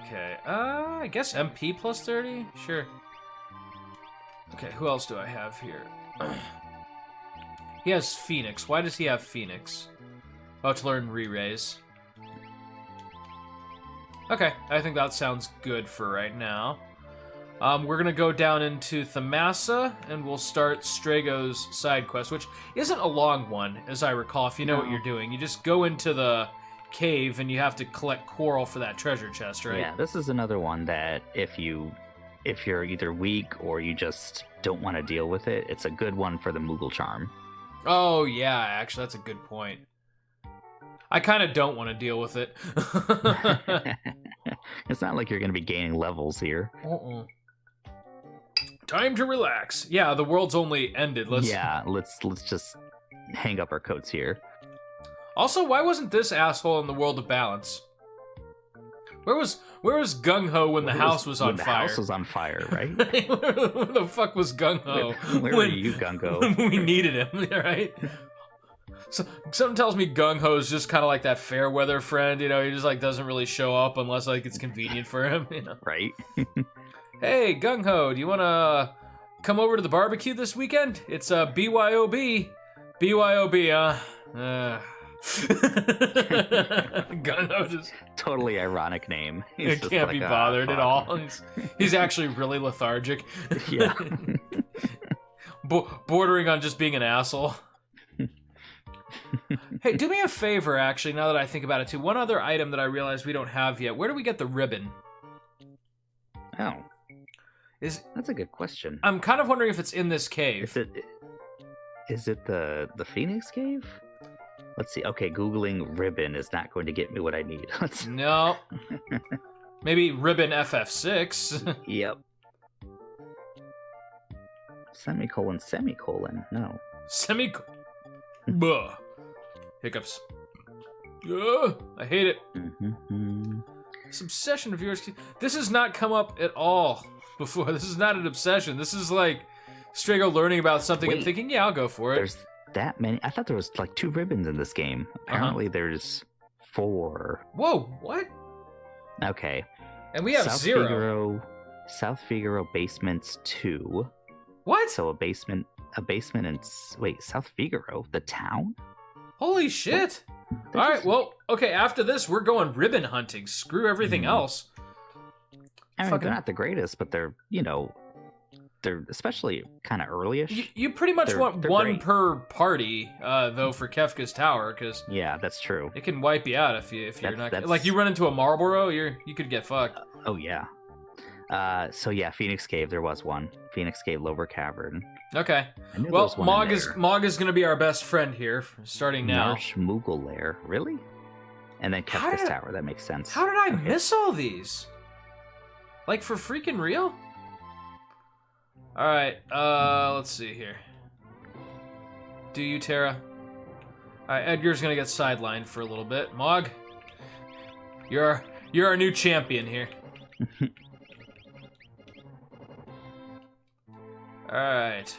Speaker 1: Okay, I guess MP plus 30? Sure. Okay, who else do I have here? He has Phoenix. Why does he have Phoenix? Oh, to learn re-raise. Okay, I think that sounds good for right now. We're gonna go down into Thamasa, and we'll start Strago's side quest, which isn't a long one, as I recall, if you know what you're doing. You just go into the cave, and you have to collect coral for that treasure chest, right?
Speaker 2: Yeah, this is another one that if you're either weak or you just don't want to deal with it, it's a good one for the Moogle Charm.
Speaker 1: Oh, yeah, actually, that's a good point. I kind of don't want to deal with it.
Speaker 2: It's not like you're going to be gaining levels here.
Speaker 1: Time to relax. Yeah, the world's only ended. Let's
Speaker 2: just hang up our coats here.
Speaker 1: Also, why wasn't this asshole in the world of balance? Where was Gung Ho when the house was on fire?
Speaker 2: The house was on fire, right?
Speaker 1: Where the fuck was Gung Ho?
Speaker 2: Where were you, Gung Ho?
Speaker 1: When we needed him, right? So, something tells me Gung Ho is just kind of like that fair weather friend, you know. He just like doesn't really show up unless like it's convenient for him, you know.
Speaker 2: Right.
Speaker 1: Hey, Gung Ho, do you want to come over to the barbecue this weekend? It's BYOB. BYOB, Gung Ho just
Speaker 2: totally ironic name.
Speaker 1: It can't like, be bothered at all. He's actually really lethargic.
Speaker 2: Yeah.
Speaker 1: Bordering on just being an asshole. Hey, do me a favor, actually, now that I think about it, too. One other item that I realized we don't have yet. Where do we get the ribbon?
Speaker 2: Oh. That's a good question.
Speaker 1: I'm kind of wondering if it's in this cave.
Speaker 2: Is it the Phoenix Cave? Let's see. Okay, Googling ribbon is not going to get me what I need.
Speaker 1: No. Maybe ribbon FF6.
Speaker 2: Yep. Semicolon. No.
Speaker 1: Semicolon. Buh. Hiccups. I hate it. This obsession of yours. This has not come up at all before. This is not an obsession. This is like Strago learning about something and thinking, yeah, I'll go for it.
Speaker 2: There's that many? I thought there was like 2 ribbons in this game. Apparently there's 4.
Speaker 1: Whoa, what?
Speaker 2: Okay.
Speaker 1: And we have 0.
Speaker 2: South Figaro Basements 2.
Speaker 1: What?
Speaker 2: So a basement in... Wait, South Figaro? The town?
Speaker 1: All right, well, okay, after this, we're going ribbon hunting. Screw everything else.
Speaker 2: I mean, they're not the greatest, but they're, they're especially kind of early-ish.
Speaker 1: You pretty much want one great. Per party, though, for Kefka's Tower, because...
Speaker 2: Yeah, that's true.
Speaker 1: It can wipe you out if you're not... Like, you run into a Marlboro, you could get fucked.
Speaker 2: Oh, yeah. So, yeah, Phoenix Cave, there was one. Phoenix Cave Lower Cavern.
Speaker 1: Okay. Well, Mog is going to be our best friend here, starting now.
Speaker 2: Marsh Moogle Lair. Really? And then Kefka's Tower. That makes sense.
Speaker 1: How did I miss all these? Like, for freaking real? Alright, let's see here. Do you, Tara? Alright, Edgar's going to get sidelined for a little bit. Mog, you're our new champion here. Alright.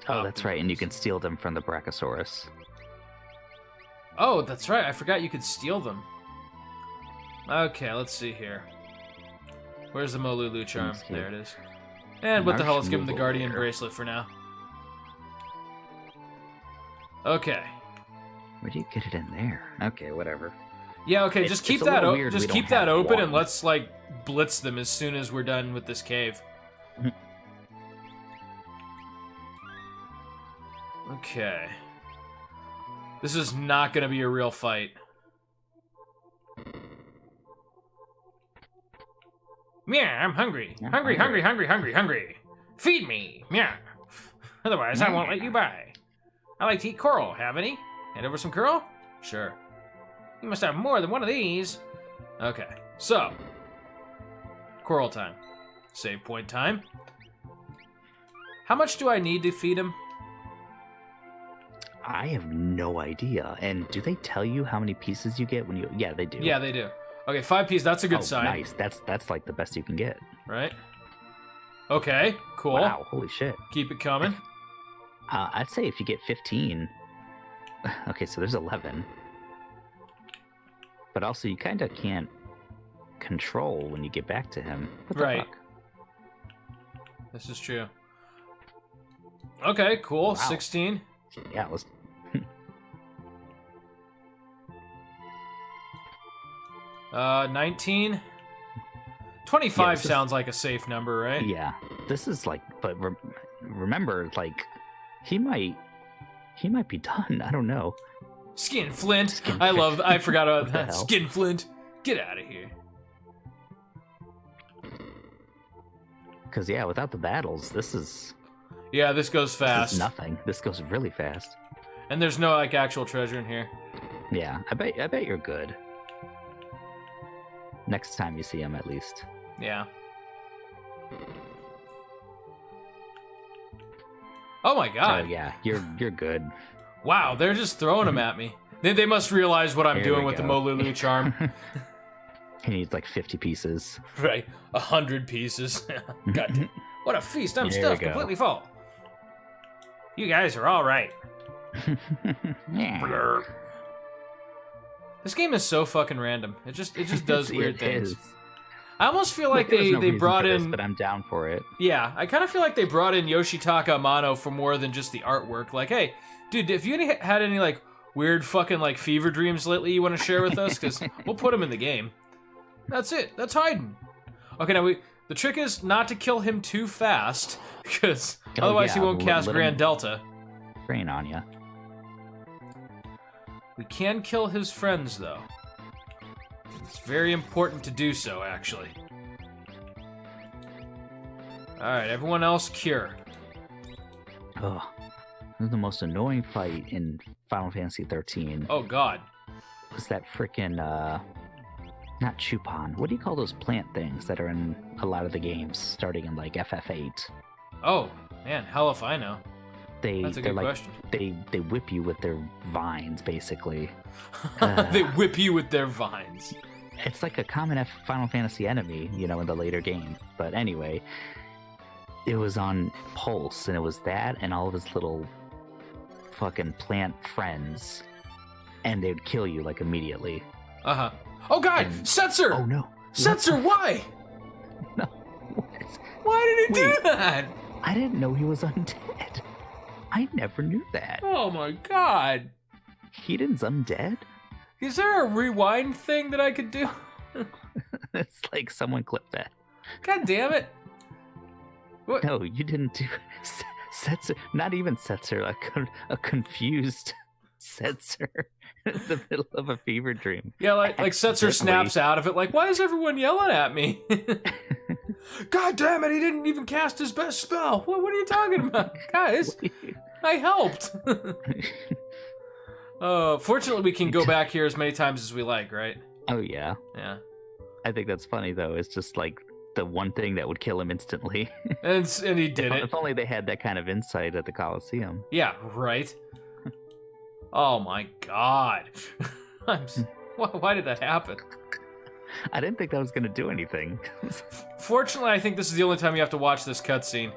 Speaker 2: Oh, that's right, and you can steal them from the Brachiosaurus.
Speaker 1: Oh, that's right, I forgot you could steal them. Okay, let's see here. Where's the Molulu charm? There it is. And what the hell, let's give him the Guardian bracelet for now. Okay.
Speaker 2: Where do you get it in there? Okay, whatever.
Speaker 1: Yeah, okay, just keep that open and let's, like, blitz them as soon as we're done with this cave. Okay. This is not gonna be a real fight. Meow, I'm hungry. Hungry. Feed me. Meow. Otherwise, I won't let you by. I like to eat coral. Have any? Hand over some coral? Sure. You must have more than one of these. Okay, so. Coral time. Save point time. How much do I need to feed him?
Speaker 2: I have no idea. And do they tell you how many pieces you get when you... Yeah, they do.
Speaker 1: Yeah, they do. Okay, 5 pieces. That's a good sign.
Speaker 2: Nice. That's like the best you can get.
Speaker 1: Right? Okay, cool.
Speaker 2: Wow, holy shit.
Speaker 1: Keep it coming.
Speaker 2: I'd say if you get 15... Okay, so there's 11. But also, you kind of can't control when you get back to him. What the fuck?
Speaker 1: This is true. Okay, cool. Wow. 16.
Speaker 2: Yeah, let's...
Speaker 1: 19. 25 sounds like a safe number, right?
Speaker 2: Yeah. This is like... But remember, like, he might be done. I don't know.
Speaker 1: Skinflint. I forgot about that. Skinflint. Get out of here.
Speaker 2: Because, yeah, without the battles, this is...
Speaker 1: Yeah, this goes fast.
Speaker 2: This is nothing. This goes really fast.
Speaker 1: And there's no, like, actual treasure in here.
Speaker 2: Yeah, I bet you're good. Next time you see him, at least.
Speaker 1: Yeah. Oh my god.
Speaker 2: Oh, yeah, you're good.
Speaker 1: Wow, they're just throwing them at me. They must realize what I'm doing with the Molulu charm.
Speaker 2: He needs like 50 pieces.
Speaker 1: Right, 100 pieces. God damn. What a feast, I'm stuffed completely full. You guys are all right.
Speaker 2: Yeah.
Speaker 1: This game is so fucking random. It just does weird things.
Speaker 2: Is.
Speaker 1: I almost feel like they brought in...
Speaker 2: but I'm down for it.
Speaker 1: Yeah, I kind of feel like they brought in Yoshitaka Amano for more than just the artwork. Like, hey, dude, if you had any, like, weird fucking, like, fever dreams lately you want to share with us, because we'll put them in the game. That's it. That's hiding. Okay, now the trick is not to kill him too fast, because otherwise he won't cast Grand Delta.
Speaker 2: Rain on ya.
Speaker 1: We can kill his friends, though. It's very important to do so, actually. Alright, everyone else cure.
Speaker 2: Ugh. This is the most annoying fight in Final Fantasy 13.
Speaker 1: Oh, God.
Speaker 2: Was that frickin', not Chupon. What do you call those plant things that are in a lot of the games, starting in, like, FF8?
Speaker 1: Oh, man, hell if I know. That's a good question.
Speaker 2: They whip you with their vines, basically.
Speaker 1: They whip you with their vines.
Speaker 2: It's like a common Final Fantasy enemy, you know, in the later game. But anyway, it was on Pulse, and it was that and all of his little fucking plant friends. And they'd kill you, like, immediately.
Speaker 1: Uh-huh. Oh, God! Setzer!
Speaker 2: Oh, no.
Speaker 1: Setzer, why?
Speaker 2: No.
Speaker 1: Why did he do that?
Speaker 2: I didn't know he was undead. I never knew that.
Speaker 1: Oh, my God.
Speaker 2: Hiden's undead?
Speaker 1: Is there a rewind thing that I could do?
Speaker 2: It's like someone clipped that.
Speaker 1: God damn it. What?
Speaker 2: No, you didn't do... Setzer, not even Setzer, a confused Setzer in the middle of a fever dream.
Speaker 1: Yeah, like Setzer snaps out of it, like, why is everyone yelling at me? God damn it, he didn't even cast his best spell. What are you talking about? Guys, I helped. Fortunately, we can go back here as many times as we like, right?
Speaker 2: Oh, yeah.
Speaker 1: Yeah.
Speaker 2: I think that's funny, though. It's just like the one thing that would kill him instantly.
Speaker 1: And he did it.
Speaker 2: If only they had that kind of insight at the Coliseum.
Speaker 1: Yeah, right? Oh, my God. Why did that happen?
Speaker 2: I didn't think that was going to do anything.
Speaker 1: Fortunately, I think this is the only time you have to watch this cutscene.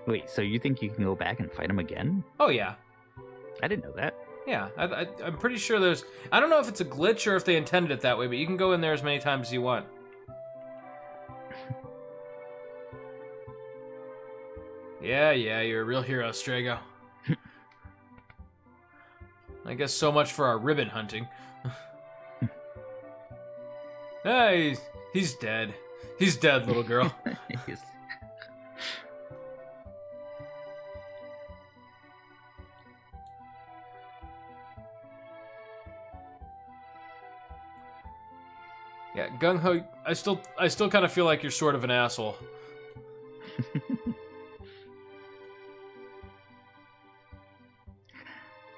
Speaker 2: Wait, so you think you can go back and fight him again?
Speaker 1: Oh, yeah.
Speaker 2: I didn't know that.
Speaker 1: Yeah, I'm pretty sure there's... I don't know if it's a glitch or if they intended it that way, but you can go in there as many times as you want. Yeah, you're a real hero, Strago. I guess so much for our ribbon hunting. Hey, he's dead. He's dead, little girl.
Speaker 2: Jeez.
Speaker 1: Yeah, Gung Ho. I still kind of feel like you're sort of an asshole.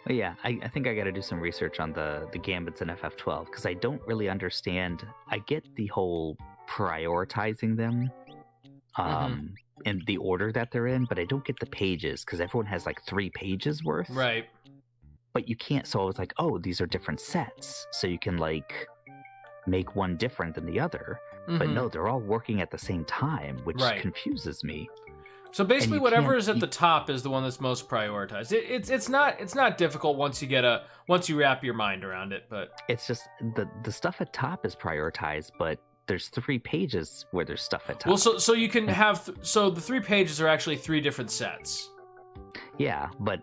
Speaker 2: But yeah, I think I got to do some research on the gambits in FF12 because I don't really understand. I get the whole prioritizing them in the order that they're in, but I don't get the pages because everyone has like 3 pages worth.
Speaker 1: Right.
Speaker 2: But you can't. So I was like, oh, these are different sets, so you can like make one different than the other. But no, they're all working at the same time, which confuses me.
Speaker 1: So basically, whatever is at the top is the one that's most prioritized. It's not difficult once you wrap your mind around it. But
Speaker 2: it's just the stuff at top is prioritized, but there's 3 pages where there's stuff at top.
Speaker 1: Well, so you can have the 3 pages are actually 3 different sets.
Speaker 2: Yeah, but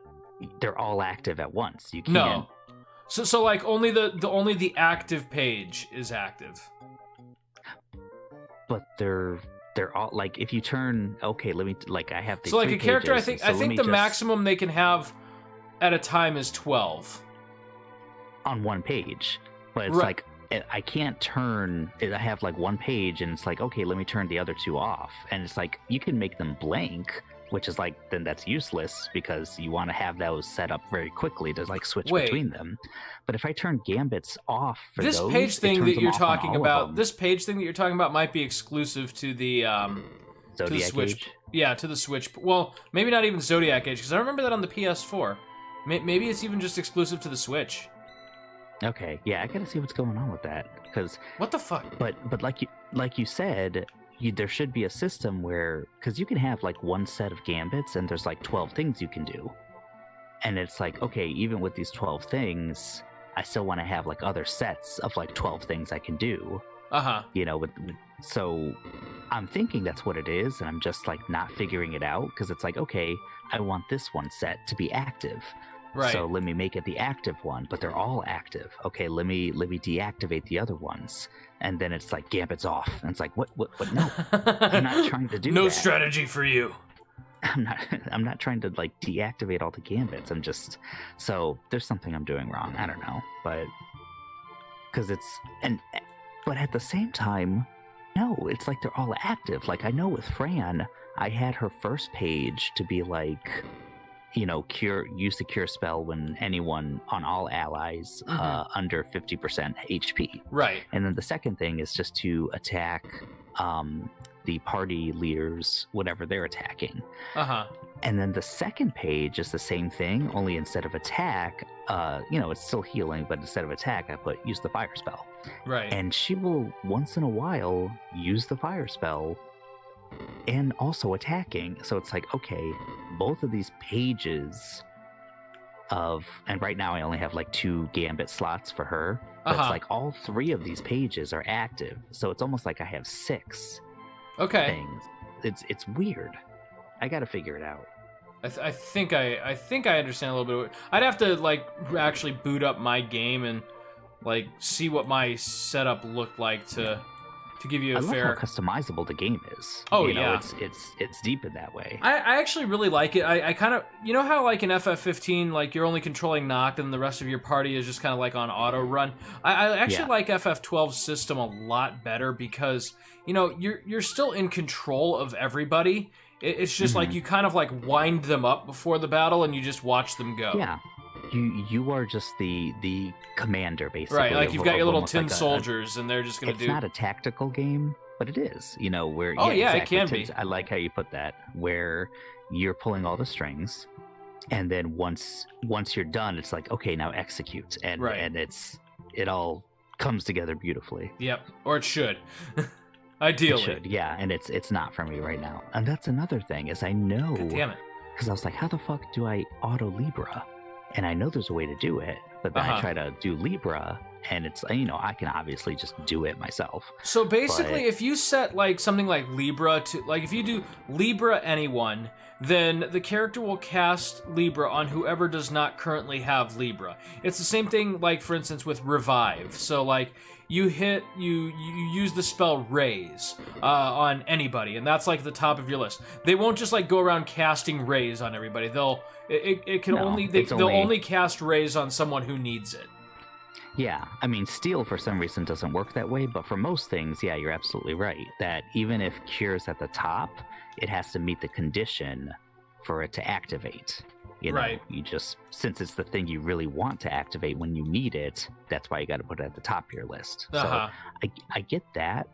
Speaker 2: they're all active at once. You can't.
Speaker 1: No. So like only the active page is active.
Speaker 2: But they're all like if you turn let me like I have these.
Speaker 1: So like a character,
Speaker 2: pages,
Speaker 1: I think the maximum they can have at a time is 12
Speaker 2: on one page. But it's like I can't turn. I have like one page, and it's like okay, let me turn the other 2 off, and it's like you can make them blank, which is like then that's useless because you want to have those set up very quickly to like switch between them. But if I turn gambits off for
Speaker 1: this
Speaker 2: those,
Speaker 1: page thing that you're talking about, this page thing that you're talking about might be exclusive to the
Speaker 2: Zodiac
Speaker 1: to the Switch.
Speaker 2: Age?
Speaker 1: Yeah, to the Switch. Well, maybe not even Zodiac Age because I remember that on the PS4. Maybe it's even just exclusive to the Switch.
Speaker 2: Okay, yeah, I gotta see what's going on with that because
Speaker 1: what the fuck?
Speaker 2: But like you said, there should be a system where because you can have like one set of gambits and there's like 12 things you can do, and it's like okay, even with these 12 things, I still want to have like other sets of like 12 things I can do. You know, so I'm thinking that's what it is, and I'm just like not figuring it out because it's like okay, I want this one set to be active.
Speaker 1: Right.
Speaker 2: So let me make it the active one, but they're all active. Okay, let me deactivate the other ones, and then it's like gambits off, and it's like what? No, I'm not trying to do
Speaker 1: no
Speaker 2: that.
Speaker 1: strategy for you.
Speaker 2: I'm not trying to like deactivate all the gambits. I'm just so there's something I'm doing wrong. I don't know, but because but at the same time, no, it's like they're all active. Like I know with Fran, I had her first page to be like. You know, use the cure spell when anyone on all allies under 50% HP.
Speaker 1: Right.
Speaker 2: And then the second thing is just to attack the party leaders, whatever they're attacking. And then the second page is the same thing, only instead of attack, it's still healing, but instead of attack, I put use the fire spell.
Speaker 1: Right.
Speaker 2: And she will once in a while use the fire spell and also attacking. So it's like, okay, both of these pages and right now I only have like 2 gambit slots for her. But it's like all 3 of these pages are active. So it's almost like I have 6 things. It's weird. I gotta figure it out.
Speaker 1: I think I understand a little bit. I'd have to like actually boot up my game and like see what my setup looked like to give you a fair.
Speaker 2: I love how customizable the game is.
Speaker 1: Oh,
Speaker 2: you know,
Speaker 1: yeah,
Speaker 2: it's deep in that way.
Speaker 1: I actually really like it. I kind of how like in FF15 like you're only controlling Noct and the rest of your party is just kind of like on auto run. I actually like FF12's system a lot better because you're still in control of everybody. It's just like you kind of like wind them up before the battle and you just watch them go.
Speaker 2: Yeah. You are just the commander, basically.
Speaker 1: Right, like you've got your little tin soldiers, and they're just going to do...
Speaker 2: It's not a tactical game, but it is. Where...
Speaker 1: Oh, yeah,
Speaker 2: exactly.
Speaker 1: It can be.
Speaker 2: I like how you put that, where you're pulling all the strings, and then once you're done, it's like, okay, now execute. And it all comes together beautifully.
Speaker 1: Yep, or it should. Ideally.
Speaker 2: It should, yeah, and it's not for me right now. And that's another thing, is I know...
Speaker 1: God damn it.
Speaker 2: Because I was like, how the fuck do I auto Libra? And I know there's a way to do it, but then I try to do Libra, and it's, you know, I can obviously just do it myself.
Speaker 1: So basically, if you set like something like Libra to, like if you do Libra anyone, then the character will cast Libra on whoever does not currently have Libra. It's the same thing, like for instance with Revive. So like you use the spell Raise on anybody, and that's like the top of your list. They won't just like go around casting Raise on everybody. They'll only cast Raise on someone who needs it.
Speaker 2: Yeah, I mean, Steel for some reason doesn't work that way, but for most things, yeah, you're absolutely right. That even if Cure's at the top, it has to meet the condition for it to activate. You know,
Speaker 1: right.
Speaker 2: You just, since it's the thing you really want to activate when you need it, that's why you got to put it at the top of your list.
Speaker 1: Uh-huh.
Speaker 2: So I get that,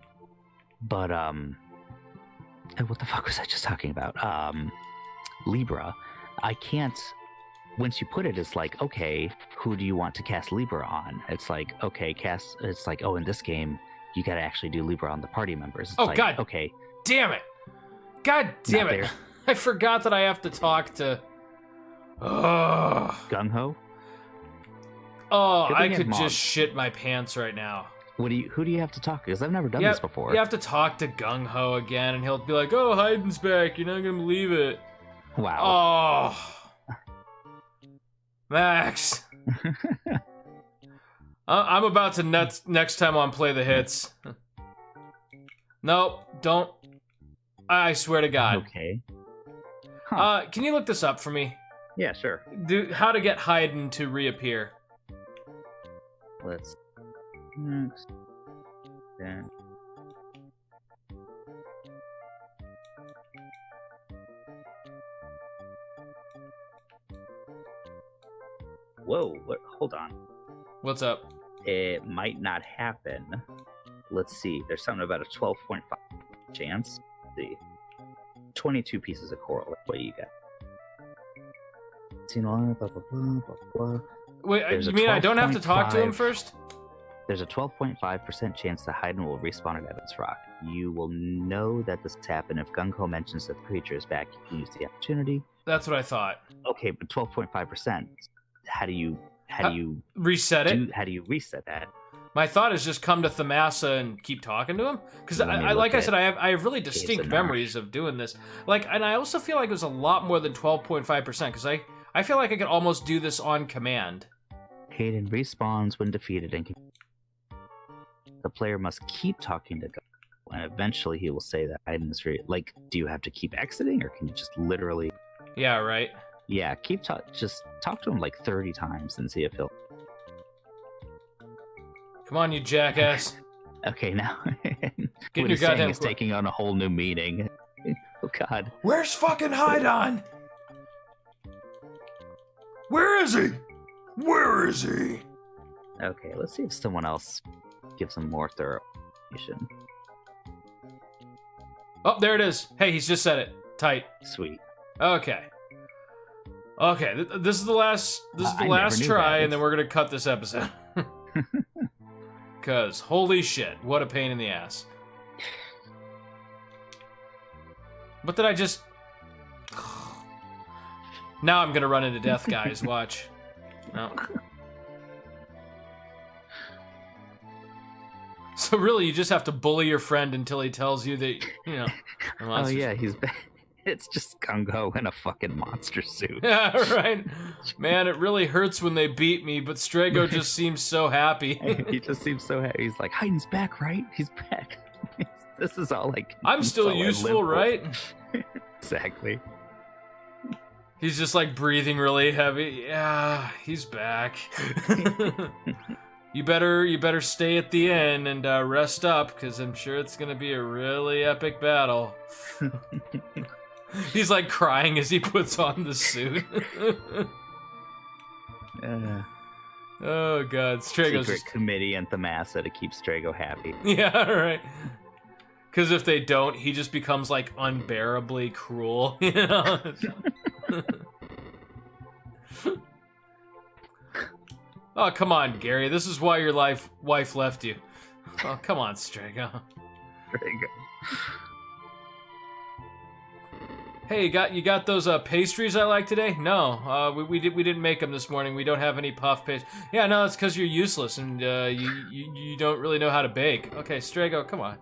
Speaker 2: but what the fuck was I just talking about? Libra, I can't. Once you put it, it's like, okay, who do you want to cast Libra on? It's like, okay, it's like, oh, in this game, you got to actually do Libra on the party members. It's
Speaker 1: God.
Speaker 2: Okay.
Speaker 1: Damn it. God damn it. I forgot that I have to talk to...
Speaker 2: Gung Ho?
Speaker 1: Oh, I could just shit my pants right now.
Speaker 2: Who do you have to talk to? Because I've never done this before.
Speaker 1: You have to talk to Gung Ho again, and he'll be like, oh, Hayden's back. You're not going to believe it.
Speaker 2: Wow.
Speaker 1: Oh... Max, I'm about to next time on Play the Hits. Nope, don't. I swear to God.
Speaker 2: Okay.
Speaker 1: Huh. Can you look this up for me?
Speaker 2: Yeah, sure.
Speaker 1: How to get Hayden to reappear?
Speaker 2: Let's. Next. Yeah. Whoa, hold on.
Speaker 1: What's up?
Speaker 2: It might not happen. Let's see. There's something about a 12.5 chance. Let's see. 22 pieces of coral. What you got? Blah, blah, blah, blah.
Speaker 1: Wait, you mean I don't have to talk to him first?
Speaker 2: There's a 12.5% chance that Hayden will respawn at Evans Rock. You will know that this has happened if Gung Ho mentions that the creature is back. You can use the opportunity.
Speaker 1: That's what I thought.
Speaker 2: Okay, but 12.5%. How do you
Speaker 1: reset it?
Speaker 2: How do you reset that?
Speaker 1: My thought is just come to Thamasa and keep talking to him, because I have really distinct memories of doing this. Like, and I also feel like it was a lot more than 12.5%, because I feel like I could almost do this on command.
Speaker 2: Hayden respawns when defeated, and the player must keep talking to Gung, and eventually he will say that Hayden's like. Do you have to keep exiting, or can you just literally?
Speaker 1: Yeah, right.
Speaker 2: Yeah, just talk to him like 30 times and see if he'll...
Speaker 1: Come on, you jackass.
Speaker 2: Okay, now...
Speaker 1: Get
Speaker 2: what he's saying is taking on a whole new meaning. Oh, God.
Speaker 3: Where's fucking Haidon? Where is he? Where is he?
Speaker 2: Okay, let's see if someone else gives him more thorough information.
Speaker 1: Oh, there it is. Hey, he's just said it. Tight.
Speaker 2: Sweet.
Speaker 1: Okay. Okay, this is the last try, and then we're gonna cut this episode. Cause holy shit, what a pain in the ass. What did I just? Now I'm gonna run into death, guys. Watch. No. So really, you just have to bully your friend until he tells you that, you know.
Speaker 2: Oh yeah, he's back. It's just Gung Ho in a fucking monster suit.
Speaker 1: Yeah, right. Man, it really hurts when they beat me, but Strago just seems so happy.
Speaker 2: He just seems so happy. He's like, Hayden's back, right? He's back. This is all like...
Speaker 1: I'm still useful, right?
Speaker 2: Exactly.
Speaker 1: He's just like breathing really heavy. Yeah, he's back. You better stay at the inn and rest up, because I'm sure it's going to be a really epic battle. He's like crying as he puts on the suit. Oh god, Strago's
Speaker 2: secret committee and Thamasa to keep Strago happy.
Speaker 1: Yeah, right. Because if they don't, he just becomes like unbearably cruel. You know? Oh come on, Gary. This is why your wife left you. Oh come on, Strago.
Speaker 2: Strago.
Speaker 1: Hey, you got those pastries I like today? No, we didn't make them this morning. We don't have any puff pastry. Yeah, no, it's because you're useless and you don't really know how to bake. Okay, Strago, come on.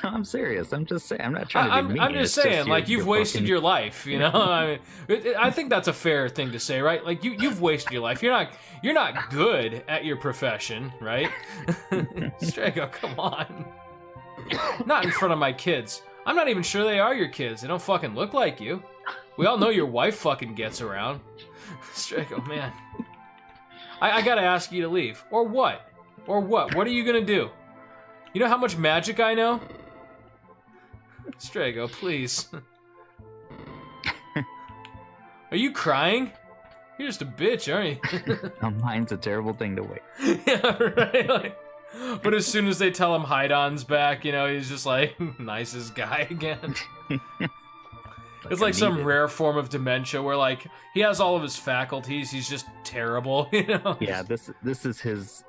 Speaker 2: No, I'm serious. I'm just saying. I'm not trying to be mean.
Speaker 1: I'm just saying, like, you've wasted your life. You know, I mean, I think that's a fair thing to say, right? Like, you've wasted your life. You're not good at your profession, right? Strago, come on. Not in front of my kids. I'm not even sure they are your kids. They don't fucking look like you. We all know your wife fucking gets around. Strago, man. I gotta ask you to leave. Or what? Or what? What are you gonna do? You know how much magic I know? Strago, please. Are you crying? You're just a bitch, aren't you?
Speaker 2: Mine's a terrible thing to wait.
Speaker 1: Yeah, right? Like, but as soon as they tell him Haidon's back, you know, he's just like, nicest guy again. It's like some rare form of dementia where, like, he has all of his faculties, he's just terrible, you know?
Speaker 2: Yeah, this is his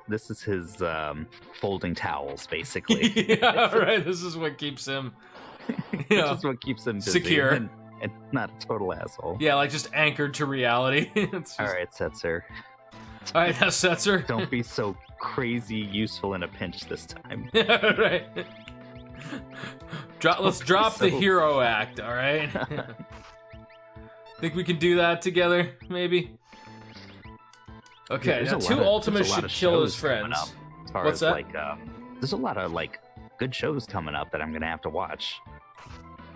Speaker 2: folding towels, basically.
Speaker 1: Yeah, right. This is what keeps him, you know,
Speaker 2: this is what keeps him busy
Speaker 1: secure
Speaker 2: and not a total asshole.
Speaker 1: Yeah, like just anchored to reality.
Speaker 2: All right, Setzer.
Speaker 1: All right, now Setzer.
Speaker 2: Don't be so crazy useful in a pinch this time.
Speaker 1: Yeah, right. Let's drop the hero act, all right? Think we can do that together, maybe? Okay, now two Ultimates should kill his friends. What's that?
Speaker 2: Like, there's a lot of like good shows coming up that I'm gonna have to watch.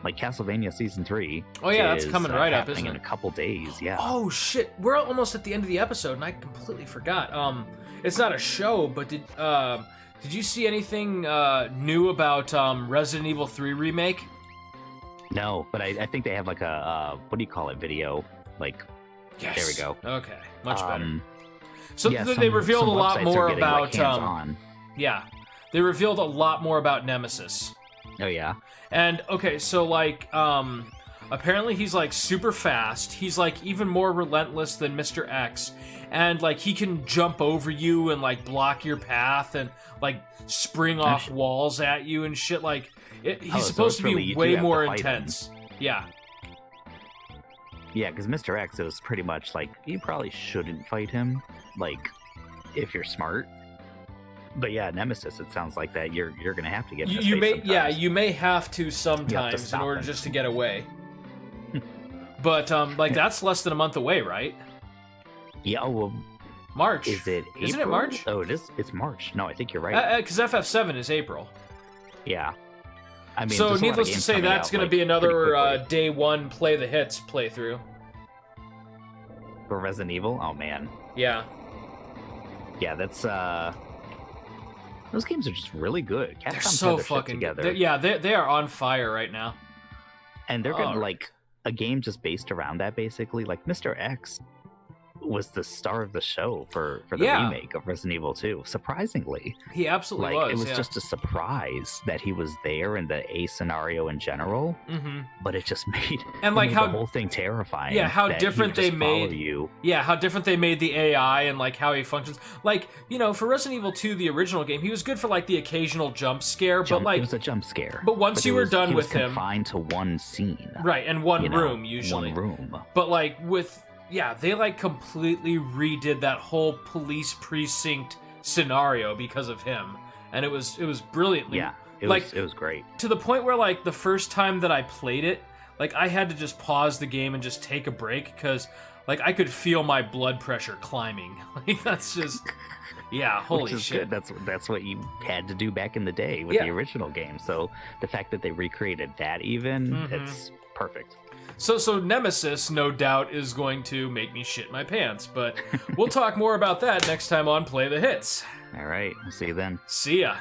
Speaker 2: Like Castlevania Season 3.
Speaker 1: Oh yeah, that's coming right up, isn't it?
Speaker 2: In a couple days, yeah.
Speaker 1: Oh shit, we're almost at the end of the episode, and I completely forgot. It's not a show, but did you see anything new about Resident Evil 3 remake?
Speaker 2: No, but I think they have like a what do you call it? Video, like.
Speaker 1: Yes.
Speaker 2: There we go.
Speaker 1: Okay, much better. So
Speaker 2: yeah,
Speaker 1: they revealed a lot more about.
Speaker 2: Like,
Speaker 1: yeah, they revealed a lot more about Nemesis.
Speaker 2: Oh yeah.
Speaker 1: And okay, so like apparently he's like super fast. He's like even more relentless than Mr. X. And like he can jump over you and like block your path and like spring off walls at you and shit. Like he's supposed to be way more intense. Yeah.
Speaker 2: Yeah, because Mr. X is pretty much like you probably shouldn't fight him, like if you're smart. But yeah, Nemesis, it sounds like that you're gonna have to get.
Speaker 1: You may you may have to sometimes in order just to get away. But like that's less than a month away, right?
Speaker 2: Yeah, well,
Speaker 1: March.
Speaker 2: Is it April?
Speaker 1: Isn't it March?
Speaker 2: Oh, it is. It's March. No, I think you're right.
Speaker 1: Because FF7 is April.
Speaker 2: Yeah. I mean,
Speaker 1: so needless to say, that's going to be another day one play the hits playthrough.
Speaker 2: For Resident Evil? Oh man.
Speaker 1: Yeah.
Speaker 2: Yeah, that's those games are just really good.
Speaker 1: They're so fucking together. They are on fire right now.
Speaker 2: And they're gonna like a game just based around that basically. Like Mr. X was the star of the show for the remake of Resident Evil 2. Surprisingly,
Speaker 1: he absolutely was.
Speaker 2: It was just a surprise that he was there in the A scenario in general.
Speaker 1: Mm-hmm.
Speaker 2: But it just made
Speaker 1: how
Speaker 2: the whole thing terrifying.
Speaker 1: Yeah, how different they made
Speaker 2: you.
Speaker 1: Yeah, how different they made the AI and like how he functions. Like for Resident Evil 2, the original game, he was good for like the occasional jump scare, but like
Speaker 2: it was a jump scare.
Speaker 1: But once you were done with him,
Speaker 2: confined to one scene,
Speaker 1: right, and one room usually.
Speaker 2: One room.
Speaker 1: But like with. Yeah, they like completely redid that whole police precinct scenario because of him, and it was brilliantly.
Speaker 2: Yeah, it was great
Speaker 1: to the point where like the first time that I played it, like I had to just pause the game and just take a break because like I could feel my blood pressure climbing. Like that's just holy shit.
Speaker 2: Good. That's what you had to do back in the day with the original game. So the fact that they recreated that it's perfect.
Speaker 1: So Nemesis, no doubt, is going to make me shit my pants, but we'll talk more about that next time on Play the Hits.
Speaker 2: All right, see you then.
Speaker 1: See ya.